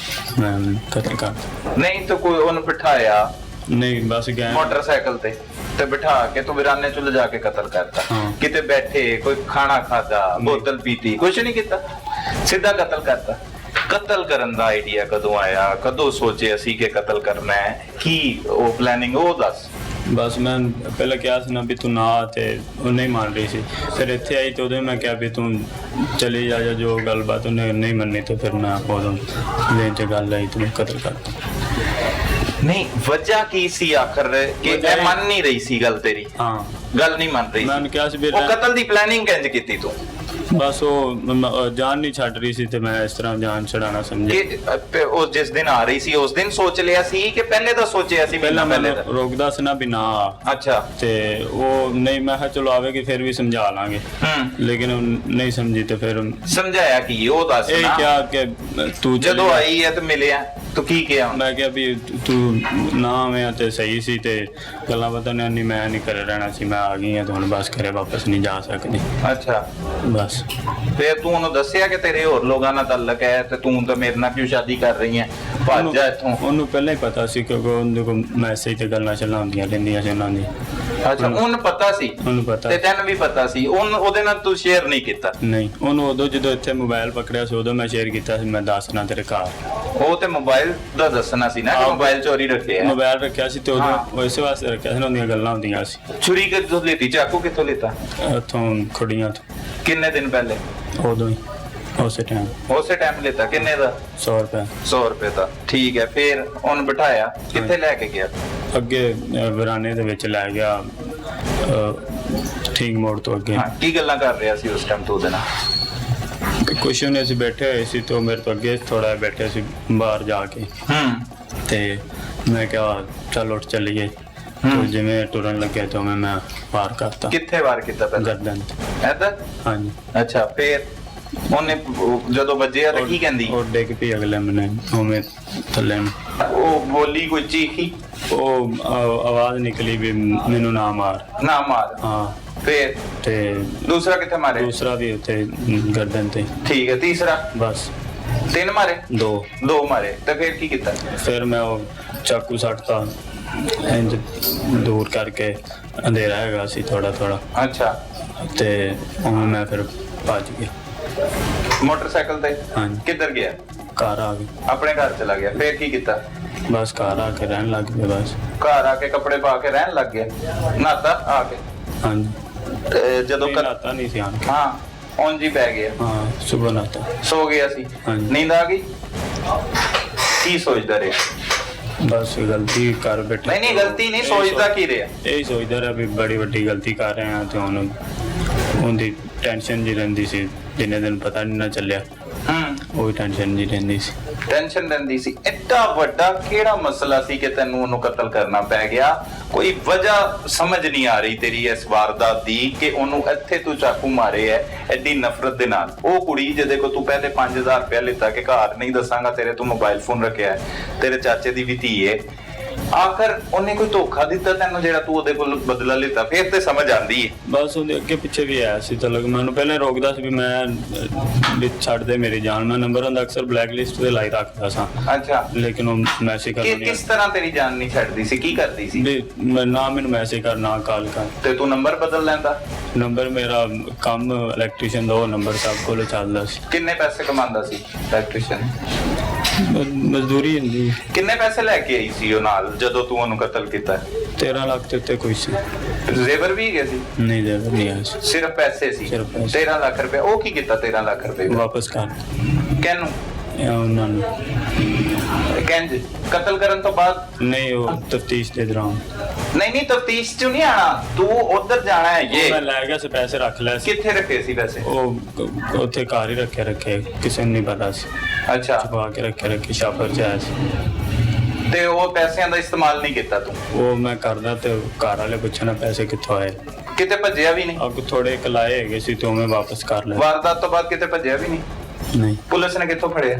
ਮੈਂ ਕਤਲ ਕਰ। ਨਹੀਂ ਤਾਂ ਕੋਈ ਉਹਨੂੰ ਬਿਠਾਇਆ? ਨਹੀਂ, ਬਸ ਗਏ ਮੋਟਰਸਾਈਕਲ ਤੇ ਬਿਠਾ ਕੇ ਤੂੰ ਵੀਰਾਨੇ ਚ ਲਿਜਾ ਕੇ ਕਤਲ ਕਰਤਾ? ਹਾਂ। ਕਿਤੇ ਬੈਠੇ ਕੋਈ ਖਾਣਾ ਖਾਦਾ, ਬੋਤਲ ਪੀਤੀ, ਕੁਛ ਨਹੀਂ ਕੀਤਾ, ਸਿੱਧਾ ਕਤਲ ਕਰਤਾ? ਕਤਲ ਕਰਨ ਦਾ ਆਈਡੀਆ ਕਦੋਂ ਆਇਆ, ਕਦੋਂ ਸੋਚੇ ਅਸੀਂ ਕਿ ਕਤਲ ਕਰਨਾ ਹੈ, ਕੀ ਉਹ ਪਲੈਨਿੰਗ ਉਹ ਦੱਸ। ਬਸ ਮੈਂ ਪਹਿਲਾਂ ਕਿਹਾ ਸੀ ਨਾ ਵੀ ਤੂੰ ਨਾ, ਤੇ ਉਹ ਨਹੀਂ ਮੰਨ ਰਹੀ ਸੀ। ਫਿਰ ਇੱਥੇ ਆਈ ਤੇ ਉਦੋਂ ਮੈਂ ਕਿਹਾ ਵੀ ਤੂੰ ਚਲੀ ਜਾ, ਜੋ ਗੱਲਬਾਤ ਉਹਨੇ ਨਹੀਂ ਮੰਨੀ ਤੇ ਫਿਰ ਮੈਂ ਉਦੋਂ ਲੈਣ 'ਚ ਗੱਲ ਆਈ ਤੂੰ ਕਤਲ ਕਰਤਾ। ਨਹੀਂ, ਵਜ੍ਹਾ ਕੀ ਸੀ ਆਖਰ ਕਿ ਇਹ ਮੰਨ ਨਹੀਂ ਰਹੀ ਸੀ ਗੱਲ ਤੇਰੀ? ਹਾਂ, ਗੱਲ ਨਹੀਂ ਮੰਨ ਰਹੀ ਮੈਂ ਉਹਨੂੰ ਕਿਹਾ ਸੀ ਵੀ ਉਹ ਕਤਲ ਦੀ ਪਲੈਨਿੰਗ ਕਿੰਜ ਕੀਤੀ ਤੂੰ? ਬਸ ਉਹ ਜਾਨ ਨਹੀਂ ਛੱਡ ਰਹੀ ਸੀ ਤੇ ਮੈਂ ਇਸ ਤਰ੍ਹਾਂ ਜਾਨ ਛਡਾਣਾ ਸਮਝਿਆ। ਕਿ ਉਹ ਜਿਸ ਦਿਨ ਆ ਰਹੀ ਸੀ ਉਸ ਦਿਨ ਸੋਚ ਲਿਆ ਸੀ ਕਿ ਪਹਿਲੇ ਤਾਂ ਸੋਚਿਆ ਸੀ? ਪਹਿਲਾਂ ਮੈਂ ਪਹਿਲੇ ਰੋਕਦਾ ਸੀ ਨਾ ਵੀ ਨਾ। ਅੱਛਾ, ਤੇ ਉਹ ਨਹੀਂ, ਮੈਂ ਕਿਹਾ ਚਲੋ ਆਵੇਗੀ ਫਿਰ ਵੀ ਸਮਝਾ ਲਾਂਗੇ, ਲੇਕਿਨ ਉਹ ਨਹੀਂ ਸਮਝੀ ਤੇ ਫਿਰ ਸਮਝਾਇਆ ਕੀ ਉਹ ਦੱਸ ਇਹ ਨਾ। ਕਿਹਾ ਕਿ ਤੂੰ ਜਦੋਂ ਆਈ ਹੈ ਤੇ ਮਿਲਿਆ ਤੂੰ ਕੀ ਕਿਹਾ? ਮੈਂ ਕਿਹਾ ਵੀ ਤੂੰ ਨਾ ਆਵੇਂ ਤੇ ਸਹੀ ਸੀ ਤੇ ਗੱਲਾਂ ਪਤਾ ਨਹੀਂ, ਮੈਂ ਨਹੀਂ ਘਰੇ ਰਹਿਣਾ ਸੀ, ਮੈਂ ਆ ਗਈ ਹਾਂ ਤੇ ਹੁਣ ਬਸ ਘਰੇ ਵਾਪਸ ਨਹੀਂ ਜਾ ਸਕਦੀ। ਅੱਛਾ, ਬਸ ਫਿਰ ਤੂੰ ਉਹਨੂੰ ਦੱਸਿਆ ਕਿ ਤੇਰੇ ਹੋਰ ਲੋਕਾਂ ਨਾਲ ਤਾਲੁਕ ਹੈ ਤੇ ਤੂੰ ਤਾਂ ਮੇਰੇ ਨਾਲ ਕਿਉਂ ਸ਼ਾਦੀ ਕਰ ਰਹੀ ਹੈ, ਭੱਜ ਜਾ ਇੱਥੋਂ? ਉਹਨੂੰ ਪਹਿਲਾਂ ਹੀ ਪਤਾ ਸੀ ਕਿਉਂਕਿ ਉਹਦੇ ਕੋਲ ਮੈਸੇਜ ਤੇ ਗੱਲਾਂ ਚੱਲਾਂ ਹੁੰਦੀਆਂ ਰਹਿੰਦੀਆਂ ਸੀ ਉਹਨਾਂ ਦੀ। ਅੱਛਾ ਉਹਨੂੰ ਪਤਾ ਸੀ ਉਹਨੂੰ ਪਤਾ ਤੇ ਤੈਨੂੰ ਵੀ ਪਤਾ ਸੀ ਉਹਦੇ ਨਾਲ ਤੂੰ ਸ਼ੇਅਰ ਨਹੀਂ ਕੀਤਾ? ਨਹੀਂ, ਉਹਨੂੰ ਉਦੋਂ ਜਦੋਂ ਇੱਥੇ ਮੋਬਾਈਲ ਪਕੜਿਆ ਸੀ ਉਦੋਂ ਮੈਂ ਸ਼ੇਅਰ ਕੀਤਾ ਸੀ, ਮੈਂ ਦੱਸਣਾ ਤੇਰੇ ਘਰ। ਉਹ ਤੇ ਮੋਬਾਈਲ ਦਾ ਦੱਸਣਾ ਸੀ ਨਾ ਕਿ ਮੋਬਾਈਲ ਚੋਰੀ ਰੱਖਿਆ। ਮੋਬਾਈਲ ਰੱਖਿਆ ਸੀ ਤੇ ਉਦੋਂ ਇਸੇ ਵਾਸਤੇ ਰੱਖਿਆ ਸੀ, ਉਹਦੀਆਂ ਗੱਲਾਂ ਹੁੰਦੀਆਂ ਸੀ। ਛੁਰੀ ਕਿੱਥੋਂ ਲਿੱਤੀ, ਚਾਕੂ ਕਿੱਥੋਂ ਲਿੱਤਾ? ਉੱਥੋਂ ਖੁੜੀਆਂ ਤੋਂ। ਕਿੰਨੇ ਦਿਨ ਪਹਿਲੇ? ਉਦੋਂ ਹੀ ਉਸੇ ਟਾਈਮ ਲਿੱਤਾ। ਕਿੰਨੇ ਦਾ? 100 ਰੁਪਏ। 100 ਰੁਪਏ ਦਾ, ਠੀਕ ਹੈ। ਫਿਰ ਉਹਨੂੰ ਬਿਠਾਇਆ, ਕਿੱਥੇ ਲੈ ਕੇ ਗਿਆ? ਅੱਗੇ ਵਰਾਨੇ ਦੇ ਵਿੱਚ ਲੈ ਗਿਆ, ਠੀਕ ਮੋੜ ਤੋਂ ਅੱਗੇ। ਹਾਂ, ਕੀ ਗੱਲਾਂ ਕਰ ਰਿਹਾ ਸੀ ਉਸ ਟਾਈਮ ਤੋਂ ਉਹਦੇ ਨਾਲ? ਕੁਛ ਨਹੀਂ, ਅਸੀਂ ਬੈਠੇ ਹੋਏ ਸੀ ਤੇ ਉਹ ਮੇਰੇ ਤੋਂ ਅੱਗੇ ਥੋੜਾ ਬੈਠੇ ਸੀ ਬਾਹਰ ਜਾ ਕੇ। ਤੇ ਮੈਂ ਕਿਹਾ ਚੱਲ ਉੱਠ ਚੱਲੀਏ। ਤੇ ਜਿਵੇਂ ਟੁਰਨ ਲੱਗਿਆ ਤਾਂ ਮੈਂ ਵਾਰ ਕਰਤਾ। ਕਿੱਥੇ ਵਾਰ ਕੀਤਾ ਪਹਿਲਾਂ? ਗਰਦਨ ਤੇ। ਇੱਧਰ? ਹਾਂਜੀ। ਅੱਛਾ, ਫਿਰ ਉਹਨੇ ਜਦੋਂ ਵੱਜਿਆ ਤਾਂ ਕੀ ਕਹਿੰਦੀ? ਉਹ ਡਿੱਗ ਪਈ ਅਗਲੇ ਮਹੀਨੇ ਉਵੇਂ ਥੱਲੇ ਨੂੰ। ਉਹ ਬੋਲੀ ਕੋਈ ਚੀਖੀ? ਉਹ ਆਵਾਜ਼ ਨਿਕਲੀ ਵੀ ਮੈਨੂੰ ਨਾ ਮਾਰ। ਨਾ ਮਾਰ? ਹਾਂ। ਫਿਰ ਤੇ ਦੂਸਰਾ ਕਿੱਥੇ ਮਾਰੇ? ਦੂਸਰਾ ਵੀ ਉੱਥੇ ਗਰਦਨ ਤੇ। ਠੀਕ ਹੈ, ਤੀਸਰਾ? ਬਸ 3 ਮਾਰੇ? 2 ਮਾਰੇ। ਤੇ ਫਿਰ ਕੀ ਕੀਤਾ? ਫਿਰ ਮੈਂ ਉਹ ਚਾਕੂ ਸੱਟਤਾ ਇੰਜ ਦੂਰ ਕਰਕੇ, ਅੰਧੇਰਾ ਹੈਗਾ ਸੀ ਥੋੜਾ। ਅੱਛਾ। ਤੇ ਉਵੇਂ ਮੈਂ ਫਿਰ ਭੱਜ ਗਿਆ ਮੋਟਰਸਾਈਕਲ ਤੇ? ਹਾਂਜੀ। ਕਿੱਧਰ ਗਿਆ? ਘਰ ਆ ਗਈ। ਆਪਣੇ ਘਰ ਚਲਾ ਗਿਆ। ਫਿਰ ਕੀ ਕੀਤਾ? ਬਸ ਘਰ ਆ ਕੇ ਰਹਿਣ ਲੱਗ ਗਿਆ। ਬਸ ਘਰ ਆ ਕੇ ਕੱਪੜੇ ਪਾ ਕੇ ਰਹਿਣ ਲੱਗ ਗਿਆ? ਨਹਾਤਾ ਆ ਕੇ? ਹਾਂਜੀ। ਤੇ ਜਦੋਂ ਨਹਾਤਾ ਨਹੀਂ ਸੀ ਆਣ ਕੇ। ਹਾਂ, ਉਂਝ ਹੀ ਪੈ ਗਿਆ? ਹਾਂ, ਸੁਬਹ ਨਹਾਤਾ। ਸੋ ਗਿਆ ਸੀ? ਹਾਂਜੀ। ਨੀਂਦ ਆ ਗਈ? ਕੀ ਸੋਚਦਾ ਰਿਹਾ? ਬਸ ਗਲਤੀ ਕਰ ਬੈਠੇ। ਨਹੀਂ ਗਲਤੀ ਨਹੀਂ, ਸੋਚਦਾ ਕੀ ਰਿਹਾ? ਇਹ ਸੋਚਦਾ ਰਿਹਾ ਵੀ ਬੜੀ ਵੱਡੀ ਗਲਤੀ ਕਰ ਰਹੇ ਹਾਂ ਤੇ ਹੁਣ ਉਹਦੀ ਟੈਨਸ਼ਨ ਜੀ ਰਹਿੰਦੀ ਸੀ, ਜਿੰਨੇ ਦਿਨ ਪਤਾ ਨਹੀਂ ਨਾ ਚੱਲਿਆ। ਉਹ ਟੈਨਸ਼ਨ ਜੀ ਰਹਿੰਦੀ ਸੀ। ਟੈਨਸ਼ਨ ਰਹਿੰਦੀ ਸੀ। ਐਡਾ ਵੱਡਾ ਕਿਹੜਾ ਮਸਲਾ ਸੀ ਕਿ ਤੈਨੂੰ ਉਹਨੂੰ ਕਤਲ ਕਰਨਾ ਪੈ ਗਿਆ? ਕੋਈ ਵਜ੍ਹਾ ਸਮਝ ਨਹੀਂ ਆ ਰਹੀ ਤੇਰੀ ਇਸ ਵਾਰਦਾਤ ਦੀ ਕਿ ਉਹਨੂੰ ਇੱਥੇ ਤੂੰ ਚਾਕੂ ਮਾਰੇ ਐ ਐਡੀ ਨਫ਼ਰਤ ਦੇ ਨਾਲ। ਉਹ ਕੁੜੀ ਜਿਹਦੇ ਕੋਲ ਤੂੰ ਪਹਿਲੇ 5000 ਰੁਪਇਆ ਲਿੱਤਾ ਕਿ ਘਰ ਨਹੀਂ ਦੱਸਾਂਗਾ ਤੇਰੇ ਤੂੰ ਮੋਬਾਈਲ ਫੋਨ ਰੱਖਿਆ, ਤੇਰੇ ਚਾਚੇ ਦੀ ਵੀ ਧੀ ਏ, ਆਖਰ ਉਹਨੇ ਕੋਈ ਧੋਖਾ ਦਿੱਤਾ ਤੈਨੂੰ ਜਿਹੜਾ ਤੂੰ ਉਹਦੇ ਕੋਲ ਬਦਲਾ ਲਿੱਤਾ? ਫਿਰ ਤੇ ਸਮਝ ਆਂਦੀ ਹੈ। ਬਸ ਉਹਦੇ ਅੱਗੇ ਪਿੱਛੇ ਵੀ ਆਇਆ ਸੀ, ਚਲੋ ਮੈਨੂੰ ਪਹਿਲਾਂ ਰੋਕਦਾ ਸੀ ਵੀ ਮੈਂ ਵੀ ਛੱਡ ਦੇ ਮੇਰੀ ਜਾਨ। ਮੈਂ ਨੰਬਰ ਉਹਦਾ ਅਕਸਰ ਬਲੈਕ ਲਿਸਟ ਤੇ ਲਾਈ ਰੱਖਦਾ ਸਾਂ। ਅੱਛਾ। ਲੇਕਿਨ ਉਹ ਮੈਸੇਜ ਕਰਦਾ ਨਹੀਂ। ਕਿਸ ਤਰ੍ਹਾਂ ਤੇਰੀ ਜਾਨ ਨਹੀਂ ਛੱਡਦੀ ਸੀ? ਕੀ ਕਰਦੀ ਸੀ? ਵੀ ਨਾ ਮੈਨੂੰ ਮੈਸੇਜ ਕਰ, ਨਾ ਕਾਲ ਕਰ। ਤੇ ਤੂੰ ਨੰਬਰ ਬਦਲ ਲੈਂਦਾ? ਨੰਬਰ ਮੇਰਾ ਕੰਮ ਇਲੈਕਟ੍ਰੀਸ਼ੀਅਨ ਦਾ ਉਹ ਨੰਬਰ ਸਭ ਕੋਲ ਚੱਲਦਾ ਸੀ। ਕਿੰਨੇ ਪੈਸੇ ਕਮਾਉਂਦਾ ਸੀ ਇਲੈਕਟ੍ਰੀਸ਼ੀਅਨ? ਮਜ਼ਦੂਰੀ ਹੁੰਦੀ। ਕਿੰਨੇ ਪੈਸੇ ਲੈ ਕੇ ਆਈ ਸੀ ਉਹ ਨਾਲ ਜਦੋਂ ਤੂੰ ਉਹਨੂੰ ਕਤਲ ਕੀਤਾ? 13 ਲੱਖ ਦੇ ਉੱਤੇ ਕੋਈ ਸੀ। ਜ਼ੇਵਰ ਵੀ ਗਏ ਸੀ? ਨਹੀਂ ਜ਼ੇਵਰ ਨਹੀਂ ਆਇਆ ਸੀ, ਸਿਰਫ ਪੈਸੇ ਸੀ। ਸਿਰਫ ਪੈਸੇ। 13 ਲੱਖ ਰੁਪਏ। ਉਹ ਕੀ ਕੀਤਾ 13 ਲੱਖ ਰੁਪਏ? ਵਾਪਸ ਕਰ ਕਿਹਨੂੰ? ਉਹਨਾਂ ਨੂੰ। ਕਹਿੰਦੇ ਕਤਲ ਕਰਨ ਤੋਂ ਬਾਅਦ? ਨਹੀਂ, ਉਹ ਤਫਤੀਸ਼ ਦੇ ਦੌਰਾਨ। ਨਹੀਂ ਤਫਤੀਸ਼ ਚ ਨਹੀਂ ਆਣਾ, ਤੂੰ ਉਧਰ ਜਾਣਾ ਹੈ। ਇਹ ਮੈਂ ਲੈ ਗਿਆ ਸੀ, ਪੈਸੇ ਰੱਖ ਲਏ ਸੀ। ਕਿੱਥੇ ਰੱਖੇ ਸੀ ਪੈਸੇ? ਉਹ ਉੱਥੇ ਘਰ ਹੀ ਰੱਖੇ ਕਿਸੇ ਨੂੰ ਨਹੀਂ ਪਤਾ ਸੀ। ਅੱਛਾ। ਛੁਪਾ ਕੇ ਰੱਖੇ ਸ਼ਾਪਰ ਚ ਆਇਆ ਸੀ। ਤੇ ਉਹ ਪੈਸਿਆਂ ਦਾ ਇਸਤੇਮਾਲ ਨਹੀਂ ਕੀਤਾ ਤੂੰ? ਉਹ ਮੈਂ ਕਰਦਾ ਤੇ ਘਰ ਵਾਲੇ ਪੁੱਛਣਾ ਪੈਸੇ ਕਿੱਥੋਂ ਆਏ। ਕਿਤੇ ਭੱਜਿਆ ਵੀ ਨਹੀਂ? ਅੱਗ ਥੋੜੇ ਕਲਾਏ ਹੈਗੇ ਸੀ ਤੇ ਮੈਂ ਵਾਪਸ ਕਰ ਲਿਆ। ਵਾਰਦਾਤ ਤੋਂ ਬਾਅਦ ਕਿਤੇ ਭੱਜਿਆ ਵੀ ਨਹੀਂ? ਨਹੀਂ। ਪੁਲਿਸ ਨੇ ਕਿੱਥੋਂ ਫੜਿਆ?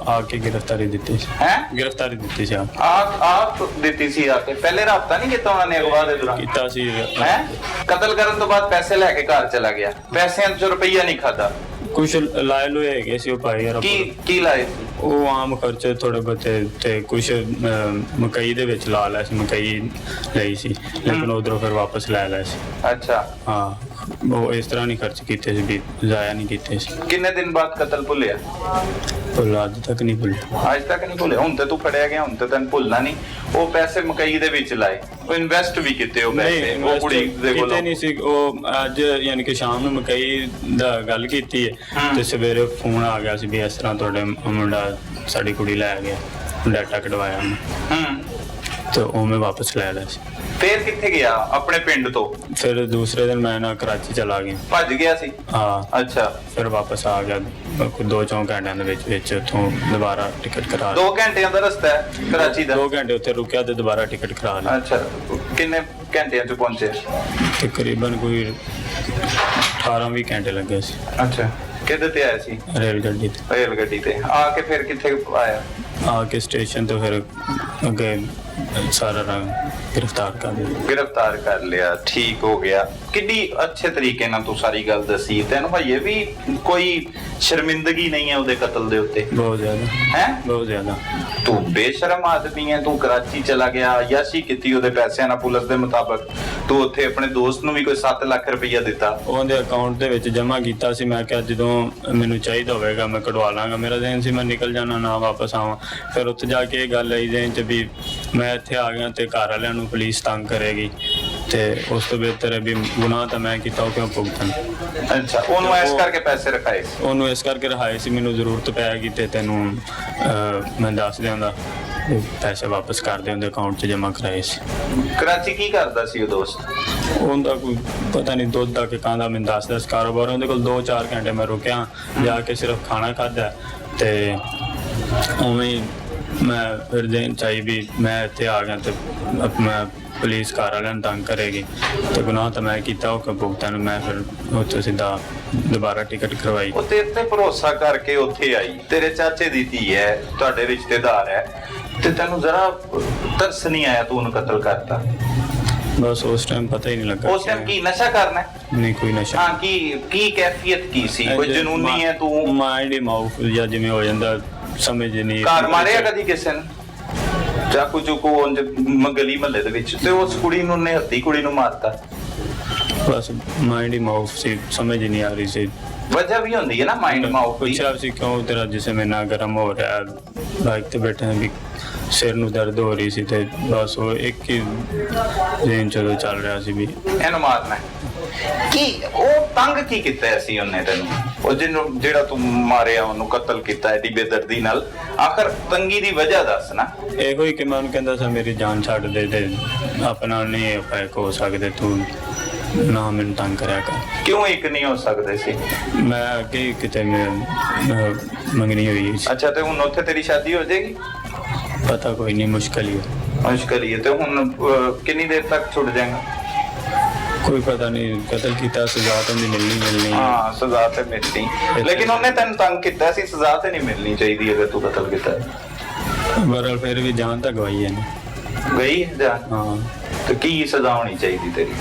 ਆ ਕੇ ਗ੍ਰਿਫਤਾਰੀ ਦਿੱਤੀ ਸੀ। ਹੈ? ਗ੍ਰਿਫਤਾਰੀ ਦਿੱਤੀ ਸੀ ਆਪ ਦਿੱਤੀ ਸੀ ਆ ਕੇ? ਪਹਿਲੇ ਰਾਬਤਾ ਨਹੀਂ ਕੀਤਾ ਉਹਨਾਂ ਨੇ ਅਗਵਾ ਦੇ ਦੌਰਾਨ? ਕੀਤਾ ਸੀ। ਹੈ? ਕਤਲ ਕਰਨ ਤੋਂ ਬਾਅਦ ਪੈਸੇ ਲੈ ਕੇ ਘਰ ਚਲਾ ਗਿਆ, ਪੈਸਿਆਂ ਚੋਂ ਰੁਪਈਆ ਨਹੀਂ ਖਾਦਾ? ਕੁਛ ਲਾਏ ਲੋਏ ਹੈਗੇ ਸੀ ਉਹ ਭਾਈ ਯਾਰ। ਕੀ ਲਾਏ ਸੀ? ਉਹ ਆਮ ਖਰਚੇ ਥੋੜੇ ਬਹੁਤੇ ਤੇ ਕੁਛ ਮਕਈ ਦੇ ਵਿੱਚ ਲਾ ਲਿਆ ਸੀ, ਮਕਈ ਲਈ ਸੀ ਲੇਕਿਨ ਉਧਰੋਂ ਫਿਰ ਵਾਪਸ ਲੈ ਲਿਆ ਸੀ। ਅੱਛਾ। ਹਾਂ, ਉਹ ਇਸ ਤਰ੍ਹਾਂ ਨਹੀਂ ਖਰਚ ਕੀਤੇ ਸੀ ਵੀ ਜ਼ਾਇਆ ਨਹੀਂ ਕੀਤੇ ਸੀ। ਕਿੰਨੇ ਦਿਨ ਬਾਅਦ ਕਤਲ ਭੁੱਲਿਆ? ਅੱਜ ਤੱਕ ਨਹੀਂ ਭੁੱਲਿਆ। ਅੱਜ ਤੱਕ ਨਹੀਂ ਭੁੱਲਿਆ? ਹੁਣ ਤੇ ਤੂੰ ਫੜਿਆ ਗਿਆ, ਹੁਣ ਤੇ ਤੈਨੂੰ ਭੁੱਲਣਾ ਨਹੀਂ। ਉਹ ਪੈਸੇ ਮਕਈ ਦੇ ਵਿੱਚ ਲਾਏ, ਉਹ ਇਨਵੈਸਟ ਵੀ ਕੀਤੇ ਉਹ ਪੈਸੇ ਉਹ ਕੁੜੀ ਦੇ ਕੋਲੋਂ? ਕਿਤੇ ਨਹੀਂ ਸੀ। ਉਹ ਅੱਜ ਯਾਨੀ ਕਿ ਸ਼ਾਮ ਨੂੰ ਮਕਈ ਦਾ ਗੱਲ ਕੀਤੀ ਹੈ ਤੇ ਸਵੇਰੇ ਫੋਨ ਆ ਗਿਆ ਸੀ ਵੀ ਇਸ ਤਰ੍ਹਾਂ ਤੁਹਾਡੇ ਮੁੰਡਾ ਸਾਡੀ ਕੁੜੀ ਲੈ ਗਿਆ, ਡਾਟਾ ਕਢਵਾਇਆ ਉਹਨੇ ਤੇ ਉਹ ਮੈਂ ਵਾਪਸ ਲੈ ਲਿਆ ਸੀ। ਫੇਰ ਕਿੱਥੇ ਗਿਆ? ਆਪਣੇ ਪਿੰਡ ਤੋਂ? ਫਿਰ ਦੂਸਰੇ ਦਿਨ ਮੈਂ ਨਾ ਕਰਾਚੀ ਚਲਾ ਗਿਆ। ਭੱਜ ਗਿਆ ਸੀ? ਹਾਂ। ਅੱਛਾ। ਫਿਰ ਵਾਪਸ ਆ ਗਿਆ 2-4 ਘੰਟਿਆਂ ਦੇ ਵਿੱਚ ਉੱਥੋਂ ਦੁਬਾਰਾ ਟਿਕਟ ਕਰਾ 2 ਘੰਟਿਆਂ ਦਾ ਰਸਤਾ ਹੈ ਕਰਾਚੀ ਦਾ? 2 ਘੰਟੇ ਉੱਥੇ ਰੁਕਿਆ ਤੇ ਦੁਬਾਰਾ ਟਿਕਟ ਕਰਾ ਲਈ। ਅੱਛਾ। ਕਿੰਨੇ ਘੰਟਿਆਂ 'ਚ ਪਹੁੰਚੇ? ਤਕਰੀਬਨ ਕੋਈ 18-20 ਘੰਟੇ ਲੱਗੇ ਸੀ। ਅੱਛਾ। ਕਿਹਦੇ ਤੇ ਆਇਆ ਸੀ? ਰੇਲ ਗੱਡੀ ਤੇ। ਰੇਲ ਗੱਡੀ ਤੇ ਆ ਕੇ ਫਿਰ ਕਿੱਥੇ ਆਇਆ? ਆ ਕੇ ਸਟੇਸ਼ਨ ਤੋਂ ਫਿਰ ਅੱਗੇ ਸਾਰਾ ਰੰਗ गिरफ्तार कर लिया। गिरफ्तार कर लिया, ठीक हो गया। किड्डी अच्छे तरीके नाल तू सारी गल दसी, तेन भाई भी कोई शर्मिंदगी नहीं है उहदे कत्ल दे उत्ते? बहुत ज्यादा हैं, बहुत ज्यादा। तू बेशरम आदमी है, तू कराची चला गया, याशी कीती ओहदे पैसिਆਂ ਨਾਲ पुलिस ਦੇ ਮੁਤਾਬਕ, ਤੂੰ ਉੱਥੇ ਆਪਣੇ ਦੋਸਤ ਨੂੰ ਵੀ ਕੋਈ 7 ਲੱਖ ਰੁਪਈਆ ਦਿੱਤਾ। ਉਹਦੇ ਅਕਾਊਂਟ ਦੇ ਵਿੱਚ ਜਮ੍ਹਾਂ ਕੀਤਾ ਸੀ। ਮੈਂ ਕਿਹਾ ਜਦੋਂ ਮੈਨੂੰ ਚਾਹੀਦਾ ਹੋਵੇਗਾ ਮੈਂ ਕਢਵਾ ਲਾਂਗਾ। ਮੇਰਾ ਦਿਨ ਸੀ ਮੈਂ ਨਿਕਲ ਜਾਣਾ ਨਾ ਵਾਪਸ ਆਵਾਂ। ਫਿਰ ਉੱਥੇ ਜਾ ਕੇ ਇਹ ਗੱਲ ਆਈ ਦਿਨ 'ਚ ਵੀ ਮੈਂ ਇੱਥੇ ਆ ਗਿਆ ਤੇ ਘਰ ਵਾਲਿਆਂ ਨੂੰ ਪੁਲਿਸ ਤੰਗ ਕਰੇਗੀ ਤੇ ਉਸ ਤੋਂ ਬਿਹਤਰ ਹੈ ਵੀ ਗੁਨਾਹ ਤਾਂ ਮੈਂ ਕੀਤਾ ਉਹ ਕਿਉਂ ਭੁਗਤਣ। ਅੱਛਾ, ਉਹਨੂੰ ਇਸ ਕਰਕੇ ਪੈਸੇ ਰਖਾਏ ਸੀ? ਉਹਨੂੰ ਇਸ ਕਰਕੇ ਰਹਾਏ ਸੀ ਮੈਨੂੰ ਜ਼ਰੂਰਤ ਪੈ ਗਈ ਤੇ ਤੈਨੂੰ ਮੈਂ ਦੱਸ ਦਿਆਂਗਾ, ਪੈਸੇ ਵਾਪਸ ਕਰ ਦੇ ਉਹਦੇ ਅਕਾਊਂਟ 'ਚ ਜਮ੍ਹਾਂ ਕਰਾਏ ਸੀ। ਕਰਾਚੀ ਕੀ ਕਰਦਾ ਸੀ ਉਹ ਦੋਸਤ? ਉਹਦਾ ਕੋਈ ਪਤਾ ਨਹੀਂ ਦੁੱਧ ਦਾ ਕਿ ਕਾਂਦਾ ਮੈਨੂੰ ਦੱਸਦਾ ਸੀ ਕਾਰੋਬਾਰ। ਉਹਦੇ ਕੋਲ 2-4 ਘੰਟੇ ਮੈਂ ਰੁਕਿਆ ਜਾ ਕੇ, ਸਿਰਫ ਖਾਣਾ ਖਾਧਾ ਤੇ ਉਵੇਂ ਮੈਂ ਫਿਰ ਦਿਨ ਚਾਹੀ ਵੀ ਮੈਂ ਇੱਥੇ ਆ ਗਿਆ ਤੇ ਮੈਂ ਪੁਲਿਸ ਘਰ ਵਾਲਿਆਂ ਨੂੰ ਤੰਗ ਕਰੇਗੀ ਤੇ ਗੁਨਾਹ ਤਾਂ ਮੈਂ ਕੀਤਾ ਉਹ ਭੁਗਤਣ। ਮੈਂ ਫਿਰ ਉੱਥੇ ਸਿੱਧਾ ਦੁਬਾਰਾ ਟਿਕਟ ਕਰਵਾਈ। ਉਹ ਤੇਰੇ ਤੇ ਭਰੋਸਾ ਕਰਕੇ ਉੱਥੇ ਆਈ, ਤੇਰੇ ਚਾਚੇ ਦੀ ਧੀ ਹੈ, ਤੁਹਾਡੇ ਰਿਸ਼ਤੇਦਾਰ ਹੈ, ਤੇ ਤੈਨੂੰ ਜ਼ਰਾ ਤਰਸ ਨਹੀਂ ਆਇਆ ਤੂੰ ਉਹਨੂੰ ਕਤਲ ਕਰਤਾ? ਬਸ ਉਸ ਟਾਈਮ ਪਤਾ ਹੀ ਨਹੀਂ ਲੱਗਾ। ਉਸ ਟਾਈਮ ਕੀ ਨਸ਼ਾ ਕਰਨਾ? ਨਹੀਂ ਕੋਈ ਨਸ਼ਾ। ਹਾਂ, ਕੀ ਕੈਫੀਅਤ ਕੀ ਸੀ? ਕੋਈ ਜਨੂਨੀ ਹੈ ਤੂੰ? ਮਾਈਂਡ ਹੀ ਮਾਊਫ ਜਾਂ ਜਿਵੇਂ ਹੋ ਜਾਂਦਾ ਸਮਝ ਨਹੀਂ। ਘਰ ਮਾਰਿਆ ਕਦੀ ਕਿਸੇ ਨੇ? ਚਾਕੂ ਚੁਕੂ ਉਂਝ ਗਲੀ ਮਹੱਲੇ ਦੇ ਵਿੱਚ, ਤੇ ਉਸ ਕੁੜੀ ਨੂੰ ਨੇ ਹੱਤੀ ਕੁੜੀ ਨੂੰ ਮਾਰਤਾ? ਬਸ ਮਾਈਂਡ ਹੀ ਮਾਊਫ ਸੀ, ਸਮਝ ਨਹੀਂ ਆ ਰਹੀ ਸੀ। ਵਜ੍ਹਾ ਵੀ ਹੁੰਦੀ ਹੈ ਨਾ ਮਾਈਂਡ ਮਾਊਥ ਦੀ। ਪੁੱਛਿਆ ਸੀ ਕਿਉਂ ਤੇਰਾ ਜਿਸਮ ਇੰਨਾ ਗਰਮ ਹੋ ਰਿਹਾ, ਬਾਈਕ ਤੇ ਬੈਠੇ ਹਾਂ ਵੀ ਸਿਰ ਨੂੰ ਦਰਦ ਹੋ ਰਹੀ ਸੀ ਤੇ ਬਸ ਉਹ ਇੱਕ ਹੀ ਦਿਨ ਚਲੋ ਚੱਲ ਰਿਹਾ ਸੀ ਵੀ ਇਹਨੂੰ ਮਾਰਨਾ ਹੈ। ਕੀ ਉਹ ਤੰਗ ਕੀ ਕੀਤਾ ਸੀ ਉਹਨੇ ਤੈਨੂੰ? ਉਹ ਜਿਹਨੂੰ ਜਿਹੜਾ ਤੂੰ ਮਾਰਿਆ ਉਹਨੂੰ ਕਤਲ ਕੀਤਾ ਐਡੀ ਬੇਦਰਦੀ ਨਾਲ, ਆਖਰ ਤੰਗੀ ਦੀ ਵਜ੍ਹਾ ਦੱਸ ਨਾ। ਇਹੋ ਹੀ ਕਿ ਮੈਂ ਉਹਨੂੰ ਕਹਿੰਦਾ ਸੀ ਮੇਰੀ ਜਾਨ ਛੱਡ ਦੇ ਤੇ ਆਪਣਾ ਨਹੀਂ ਆਪਾਂ ਇੱਕ ਹੋ ਸਕਦੇ, ਤੂੰ ਨਾ ਮੈਨੂੰ ਤੰਗ ਕਰਿਆ ਕਰ। ਕਿਉਂ ਇੱਕ ਨਹੀਂ ਹੋ ਸਕਦੇ ਸੀ? ਮੈਂ ਅੱਗੇ ਕਿਤੇ ਮੰਗਣੀ ਹੋਈ ਸੀ। ਅੱਛਾ, ਤੇ ਹੁਣ ਉੱਥੇ ਤੇਰੀ ਸ਼ਾਦੀ ਹੋ ਜਾਏਗੀ? ਪਤਾ ਕੋਈ ਨਹੀਂ, ਮੁਸ਼ਕਲ ਹੀ ਹੈ। ਮੁਸ਼ਕਲ ਹੀ ਹੈ। ਤੇ ਹੁਣ ਕਿੰਨੀ ਦੇਰ ਤੱਕ ਛੁੱਟ ਜਾਏਗਾ? ਕੋਈ ਪਤਾ ਨਹੀਂ, ਕਤਲ ਕੀਤਾ ਸਜ਼ਾ ਤਾਂ ਨਹੀਂ ਮਿਲਣੀ। ਹਾਂ, ਸਜ਼ਾ ਤੇ ਮਿਲਣੀ, ਲੇਕਿਨ ਉਹਨੇ ਤੈਨੂੰ ਤੰਗ ਕੀਤਾ ਸੀ, ਸਜ਼ਾ ਤੇ ਨਹੀਂ ਮਿਲਣੀ ਚਾਹੀਦੀ ਅਗਰ ਤੂੰ ਕਤਲ ਕੀਤਾ। ਬਰਲ ਫਿਰ ਵੀ ਜਾਨ ਤਾਂ ਗਵਾਈ ਹੈ ਨਾ। ਗਈ ਜਾਨ? ਹਾਂ। ਤੇ ਕੀ ਸਜ਼ਾ ਹੋਣੀ ਚਾਹੀਦੀ ਤੇਰੀ?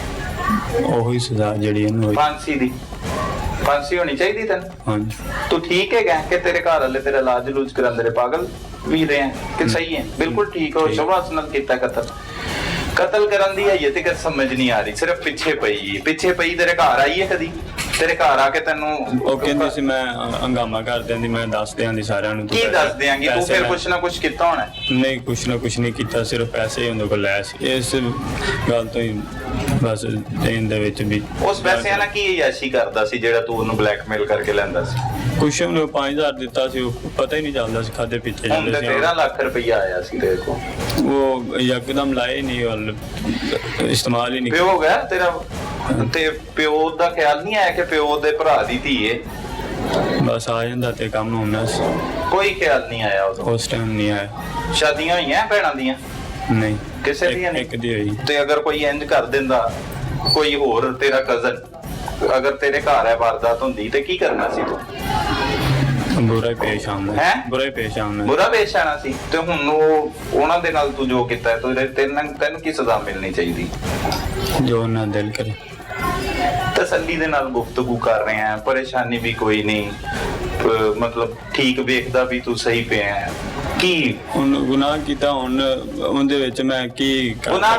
ਉਹੀ ਸਜ਼ਾ ਜਿਹੜੀ ਇਹਨੂੰ ਹੋਈ। ਫਾਂਸੀ ਦੀ? ਫਾਂਸੀ ਹੋਣੀ ਚਾਹੀਦੀ ਤੈਨੂੰ? ਹਾਂਜੀ। ਤੂੰ ਠੀਕ ਹੈਗਾ ਕਿ ਤੇਰੇ ਘਰ ਵਾਲੇ ਤੇਰਾ ਇਲਾਜ ਲੂਜ ਕਰਾਉਂਦੇ ਰਹੇ? ਪਾਗਲ ਵੀ ਰਹੇ ਹੈ ਕਿ ਸਹੀ ਹੈ? ਬਿਲਕੁਲ ਠੀਕ ਹੋ, ਸ਼ਬਾਸ਼ ਨਾਲ ਕੀਤਾ ਕਤਲ। ਕਤਲ ਕਰਨ ਦੀ ਹੈ ਤੇ ਸਮਝ ਨਹੀਂ ਆ ਰਹੀ, ਸਿਰਫ ਪਿੱਛੇ ਪਈ ਤੇਰੇ ਘਰ ਆਈ ਹੈ ਕਦੀ? ਤੇਰੇ ਘਰ ਆ ਕੇ ਤੈਨੂੰ ਉਹ ਕਹਿੰਦੀ ਸੀ ਮੈਂ ਹੰਗਾਮਾ ਕਰ ਦਿੰਦੀ, ਮੈਂ ਦੱਸ ਦਿਆਂਦੀ ਸਾਰਿਆਂ ਨੂੰ। ਕੀ ਦੱਸ ਦਿਆਂਗੀ? ਤੂੰ ਫਿਰ ਕੁਛ ਨਾ ਕੁਛ ਕੀਤਾ ਹੋਣਾ। ਨਹੀਂ, ਕੁਛ ਨਾ ਕੁਛ ਨਹੀਂ ਕੀਤਾ, ਸਿਰਫ ਪੈਸੇ ਹੀ ਉਹਦੇ ਕੋਲ ਲੈ ਸੀ। ਇਸ ਗੱਲ ਤੋਂ ਹੀ ਬਸ ਦੇਣ ਦੇ ਵਿੱਚ ਵੀ ਉਸ ਪੈਸਿਆਂ ਨਾਲ ਕੀ ਯਾਸ਼ੀ ਕਰਦਾ ਸੀ ਜਿਹੜਾ ਤੂੰ ਉਹਨੂੰ ਬਲੈਕਮੇਲ ਕਰਕੇ ਲੈਂਦਾ ਸੀ? ਕੁਛ ਉਹਨੂੰ 5000 ਦਿੱਤਾ ਸੀ, ਉਹ ਪਤਾ ਹੀ ਨਹੀਂ ਚੱਲਦਾ ਸੀ, ਖਾਦੇ ਪੀਤੇ ਹੁਣ ਜਾਂਦੇ ਤੇ ਸੀ। 13 ਲੱਖ ਰੁਪਈਆ ਆਇਆ ਸੀ ਤੇਰੇ ਕੋਲ, ਉਹ ਯਕਦਮ ਲਾਏ ਨਹੀਂ, ਵੱਲ ਇਸਤੇਮਾਲ ਹੀ ਨਹੀਂ। ਪਿਓ ਹੋ ਗਿਆ ਤੇਰਾ, ਤੇ ਪਿਓ ਦਾ ਖਿਆਲ ਨਹੀਂ ਆਇਆ ਕਿ ਪਿਓ ਦੇ ਭਰਾ ਦੀ ਧੀ ਏ? ਬਸ ਆ ਜਾਂਦਾ ਤੇ ਕੰਮ ਹੋਣਾ ਸੀ। ਕੋਈ ਖਿਆਲ ਨਹੀਂ ਆਇਆ ਉਦੋਂ? ਉਸ ਟਾਈਮ ਨਹੀਂ ਆਇਆ। ਸ਼ਾਦੀਆਂ ਹੋਈਆਂ ਭੈਣਾਂ ਦੀਆਂ? ਨਹੀਂ, ਕਿਸੇ ਦੀਆਂ ਨਹੀਂ? ਇੱਕ ਦੀ ਹੋਈ। ਤੇ ਅਗਰ ਕੋਈ ਇੰਜ ਕਰ ਦਿੰਦਾ, ਕੋਈ ਹੋਰ ਤੇਰਾ ਕਜ਼ਨ, ਅਗਰ ਤੇਰੇ ਘਰ ਹੈ ਵਾਰਦਾਤ ਹੁੰਦੀ ਤੇ ਕੀ ਕਰਨਾ ਸੀ ਤੂੰ? ਬੁਰਾ ਹੀ ਪੇਸ਼ ਆਉਣਾ। ਹੈਂ? ਬੁਰਾ ਹੀ ਪੇਸ਼ ਆਉਣਾ। ਬੁਰਾ ਪੇਸ਼ ਆਣਾ ਸੀ। ਤੇ ਹੁਣ ਉਹਨਾਂ ਦੇ ਨਾਲ ਤੂੰ ਜੋ ਕੀਤਾ ਹੈ, ਤੈਨੂੰ ਕੀ ਸਜ਼ਾ ਮਿਲਣੀ ਚਾਹੀਦੀ? ਜੋ ਨਾ ਦਿਲ ਕਰੇ। ਤਸੱਲੀ ਦੇ ਨਾਲ ਗੁਫ਼ਤਗੂ ਕਰ ਰਹੇ ਆ, ਪਰੇਸ਼ਾਨੀ ਵੀ ਕੋਈ ਨਹੀਂ, ਮਤਲਬ ਠੀਕ ਵੇਖਦਾ ਵੀ ਤੂੰ ਸਹੀ ਪਿਆ ਹੈ। ਕੀ ਉਹਨੂੰ ਗੁਨਾਹ ਕੀਤਾ, ਹੁਣ ਉਹਦੇ ਵਿੱਚ ਮੈਂ ਕੀ ਗੁਨਾਹ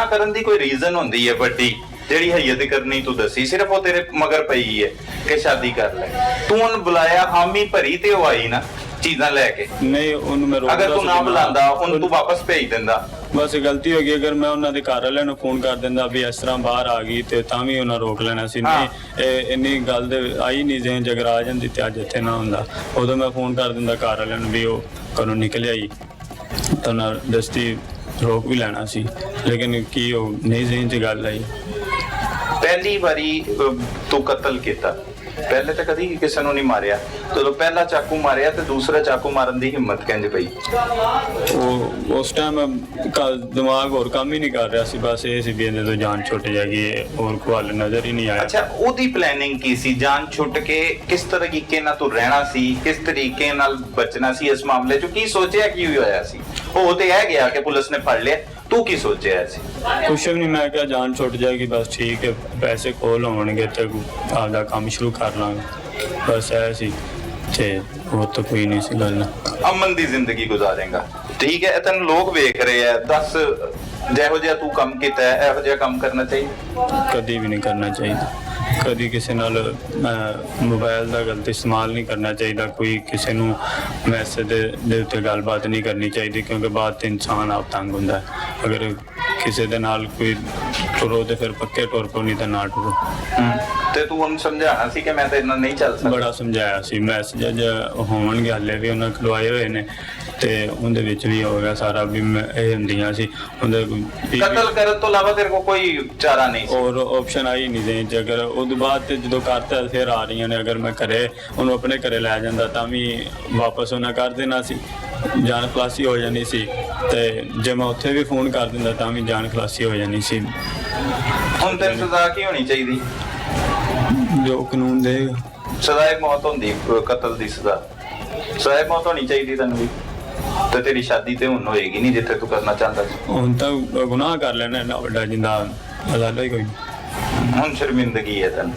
ਕਰਨ ਦੀ ਕੋਈ ਰੀਜ਼ਨ ਹੁੰਦੀ ਹੈ ਵੱਡੀ, ਜਿਹੜੀ ਹਯਤ ਕਰਨੀ ਤੂੰ ਦੱਸੀ? ਸਿਰਫ ਉਹ ਤੇਰੇ ਮਗਰ ਪਈ ਹੈ ਕਿ ਸ਼ਾਦੀ ਕਰ ਲੈ। ਤੂੰ ਉਹਨੂੰ ਬੁਲਾਇਆ, ਹਾਮੀ ਭਰੀ ਤੇ ਉਹ ਆਈ ਨਾ ਚੀਜ਼ਾਂ ਲੈ ਕੇ। ਨਹੀਂ, ਉਹਨੂੰ ਮੈਂ ਰੋਕਦਾ ਅਗਰ ਤੂੰ ਨਾ ਬੁਲਾਉਂਦਾ, ਉਹਨੂੰ ਤੂੰ ਵਾਪਸ ਭੇਜ ਦਿੰਦਾ। ਬਸ ਗਲਤੀ ਹੋ ਗਈ। ਅਗਰ ਮੈਂ ਉਹਨਾਂ ਦੇ ਘਰ ਵਾਲਿਆਂ ਨੂੰ ਫੋਨ ਕਰ ਦਿੰਦਾ ਵੀ ਇਸ ਤਰ੍ਹਾਂ ਬਾਹਰ ਆ ਗਈ ਤੇ ਤਾਂ ਵੀ ਉਹਨਾਂ ਰੋਕ ਲੈਣਾ ਸੀ। ਨਹੀਂ, ਇਹ ਇੰਨੀ ਗੱਲ ਦੇ ਆਈ ਨਹੀਂ ਜ਼ਿਹਨ ਚ, ਅਗਰ ਆ ਜਾਂਦੀ ਤੇ ਅੱਜ ਇੱਥੇ ਨਾ ਹੁੰਦਾ। ਉਦੋਂ ਮੈਂ ਫੋਨ ਕਰ ਦਿੰਦਾ ਘਰ ਵਾਲਿਆਂ ਨੂੰ ਵੀ ਉਹ ਘਰੋਂ ਨਿਕਲ ਆਈ ਤਾਂ ਨਾ ਦਸਤੀ ਰੋਕ ਵੀ ਲੈਣਾ ਸੀ, ਲੇਕਿਨ ਕੀ ਉਹ ਨਹੀਂ ਜ਼ਿਹਨ ਚ ਗੱਲ ਆਈ। ਪਹਿਲੀ ਵਾਰੀ ਤੂੰ ਕਤਲ ਕੀਤਾ, ਪਹਿਲੇ ਤਾਂ ਕਦੀ ਕਿਸੇ ਨੂੰ ਨਹੀਂ ਮਾਰਿਆ, ਜਦੋਂ ਪਹਿਲਾ ਚਾਕੂ ਮਾਰਿਆ ਤੇ ਦੂਸਰਾ ਚਾਕੂ ਮਾਰਨ ਦੀ ਹਿੰਮਤ ਕਿੰਜ ਪਈ? ਉਹ ਉਸ ਟਾਈਮ ਦਿਮਾਗ ਹੋਰ ਕੰਮ ਹੀ ਨਹੀਂ ਕਰ ਰਿਹਾ ਸੀ, ਬਸ ਇਹ ਸੀ ਵੀ ਇਹਦੇ ਤੋਂ ਜਾਨ ਛੁੱਟ ਜਾਏਗੀ, ਹੋਰ ਕੋਈ ਹੱਲ ਨਜ਼ਰ ਹੀ ਨਹੀਂ ਆਇਆ। ਅੱਛਾ, ਉਹਦੀ ਪਲੈਨਿੰਗ ਕੀ ਸੀ? ਜਾਨ ਛੁੱਟ ਕੇ ਕਿਸ ਤਰੀਕੇ ਨਾਲ ਤੂੰ ਰਹਿਣਾ ਸੀ, ਕਿਸ ਤਰੀਕੇ ਨਾਲ ਬਚਣਾ ਸੀ ਇਸ ਮਾਮਲੇ 'ਚ? ਕੀ ਸੋਚਿਆ, ਕੀ ਹੋਇਆ ਸੀ? ਉਹ ਤੇ ਇਹ ਗਿਆ ਕਿ ਪੁਲਿਸ ਨੇ ਫੜ ਲਿਆ, तू की सोचे ऐसे? ਕੁਛ ਵੀ ਨਹੀਂ, ਮੈਂ ਕਿਹਾ ਜਾਨ ਛੁੱਟ ਜਾਏਗੀ ਬਸ ਠੀਕ ਹੈ, ਪੈਸੇ ਕੋਲ ਹੋਣਗੇ ਤੇ ਆਪਦਾ ਕੰਮ ਸ਼ੁਰੂ ਕਰ ਲਾਂਗੇ, ਬਸ ਐ ਸੀ ਤੇ ਹੋਰ ਤਾਂ ਕੋਈ ਨਹੀਂ ਸੀ ਗੱਲ। ਅਮਨ ਦੀ ਜ਼ਿੰਦਗੀ ਗੁਜ਼ਾਰੇਗਾ, ਠੀਕ ਹੈ। ਤੈਨੂੰ ਲੋਕ ਵੇਖ ਰਹੇ ਆ, ਦੱਸ ਜਿਹੋ ਜਿਹਾ ਤੂੰ ਕੰਮ ਕੀਤਾ ਹੈ ਇਹੋ ਜਿਹਾ ਕੰਮ ਕਰਨਾ ਚਾਹੀਦਾ? ਕਦੀ ਵੀ ਨਹੀਂ ਕਰਨਾ ਚਾਹੀਦਾ, ਕਦੀ ਕਿਸੇ ਨਾਲ ਮੋਬਾਈਲ ਦਾ ਗਲਤ ਇਸਤੇਮਾਲ ਨਹੀਂ ਕਰਨਾ ਚਾਹੀਦਾ, ਕੋਈ ਕਿਸੇ ਨੂੰ ਮੈਸੇਜ ਦੇ ਉੱਤੇ ਗੱਲਬਾਤ ਨਹੀਂ ਕਰਨੀ ਚਾਹੀਦੀ, ਕਿਉਂਕਿ ਬਾਅਦ 'ਚ ਇਨਸਾਨ ਆਪ ਤੰਗ ਹੁੰਦਾ ਹੈ। ਅਗਰ ਕਿਸੇ ਦੇ ਨਾਲ ਕੋਈ ਟੁਰੋ ਤੇ ਫਿਰ ਪੱਕੇ ਟੁਰ ਪੋ, ਨਹੀਂ ਤਾਂ ਨਾ ਟੁਰੋ। ਤੇ ਤੂੰ ਉਹਨੂੰ ਸਮਝਾਉਣਾ ਸੀ ਕਿ ਮੈਂ ਤੇ ਇਹਨਾਂ ਨਹੀਂ ਚੱਲ ਸਕਦਾ? ਬੜਾ ਸਮਝਾਇਆ ਸੀ, ਮੈਸੇਜ ਹੋਣਗੇ ਹਾਲੇ ਵੀ ਉਹਨਾਂ ਖਲਵਾਏ ਹੋਏ ਨੇ ਤੇ ਉਹਦੇ ਵਿੱਚ ਵੀ ਹੋ ਗਿਆ ਸਾਰਾ ਵੀ ਇਹ ਹੁੰਦੀਆਂ ਸੀ ਉਹਦੇ ਕਤਲ ਕਰਨ ਤੋਂ ਇਲਾਵਾ ਤੇਰੇ ਕੋਲ ਕੋਈ ਚਾਰਾ ਨਹੀਂ ਸੀ? ਔਰ ਆਪਸ਼ਨ ਆਈ ਨਹੀਂ ਦੇ ਚ, ਅਗਰ ਉਹਦੇ ਬਾਅਦ ਤੇ ਜਦੋਂ ਕਰਤਾ ਫਿਰ ਆ ਰਹੀਆਂ ਨੇ, ਅਗਰ ਮੈਂ ਘਰੇ ਉਹਨੂੰ ਆਪਣੇ ਘਰੇ ਲੈ ਜਾਂਦਾ ਤਾਂ ਵੀ ਵਾਪਸ ਉਹਨਾਂ ਕਰ ਦੇਣਾ ਸੀ, ਜਾਨ ਖਲਾਸੀ ਹੋ ਜਾਣੀ ਸੀ, ਤੇ ਜੇ ਮੈਂ ਉੱਥੇ ਵੀ ਫੋਨ ਕਰ ਦਿੰਦਾ ਤਾਂ ਵੀ ਜਾਨ ਖਲਾਸੀ ਹੋ ਜਾਣੀ ਸੀ। ਹੁਣ ਤੈਨੂੰ ਸਜ਼ਾ ਕੀ ਹੋਣੀ ਚਾਹੀਦੀ? ਜੋ ਕਾਨੂੰਨ ਦੇਗਾ। ਸਜ਼ਾਏ ਮੌਤ ਹੁੰਦੀ, ਕਤਲ ਦੀ ਸਜ਼ਾ ਸਜ਼ਾਏ ਮੌਤ ਹੋਣੀ ਚਾਹੀਦੀ ਤੈਨੂੰ ਵੀ। ਤੇ ਤੇਰੀ ਸ਼ਾਦੀ ਤੇ ਹੁਣ ਹੋਏਗੀ ਨਹੀਂ ਜਿੱਥੇ ਤੂੰ ਕਰਨਾ ਚਾਹੁੰਦਾ ਸੀ। ਹੁਣ ਤਾਂ ਗੁਨਾਹ ਕਰ ਲੈਣਾ ਨਾ ਵੱਡਾ, ਜਿੰਦਾ ਅਜ਼ਾਦਾ ਹੀ ਕੋਈ ਨਹੀਂ। ਹੁਣ ਸ਼ਰਮਿੰਦਗੀ ਹੈ ਤੈਨੂੰ।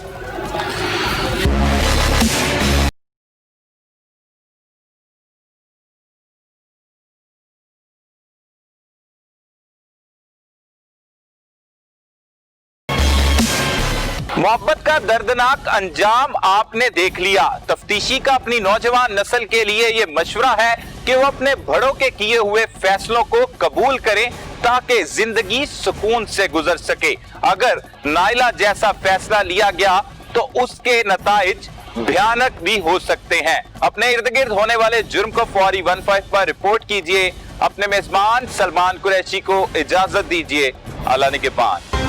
मोहब्बत का दर्दनाक अंजाम आपने देख लिया। तफ्तीशी का अपनी नौजवान नस्ल के लिए ये मशवरा है कि वो अपने बड़ों के किए हुए फैसलों को कबूल करें ताकि जिंदगी सुकून से गुजर सके। अगर नाइला जैसा फैसला लिया गया तो उसके नताइज भयानक भी हो सकते हैं। अपने इर्द गिर्द होने वाले जुर्म को फौरी 15 पर रिपोर्ट कीजिए। अपने मेजबान सलमान कुरैशी को इजाजत दीजिए। अल्लाह निगहबान।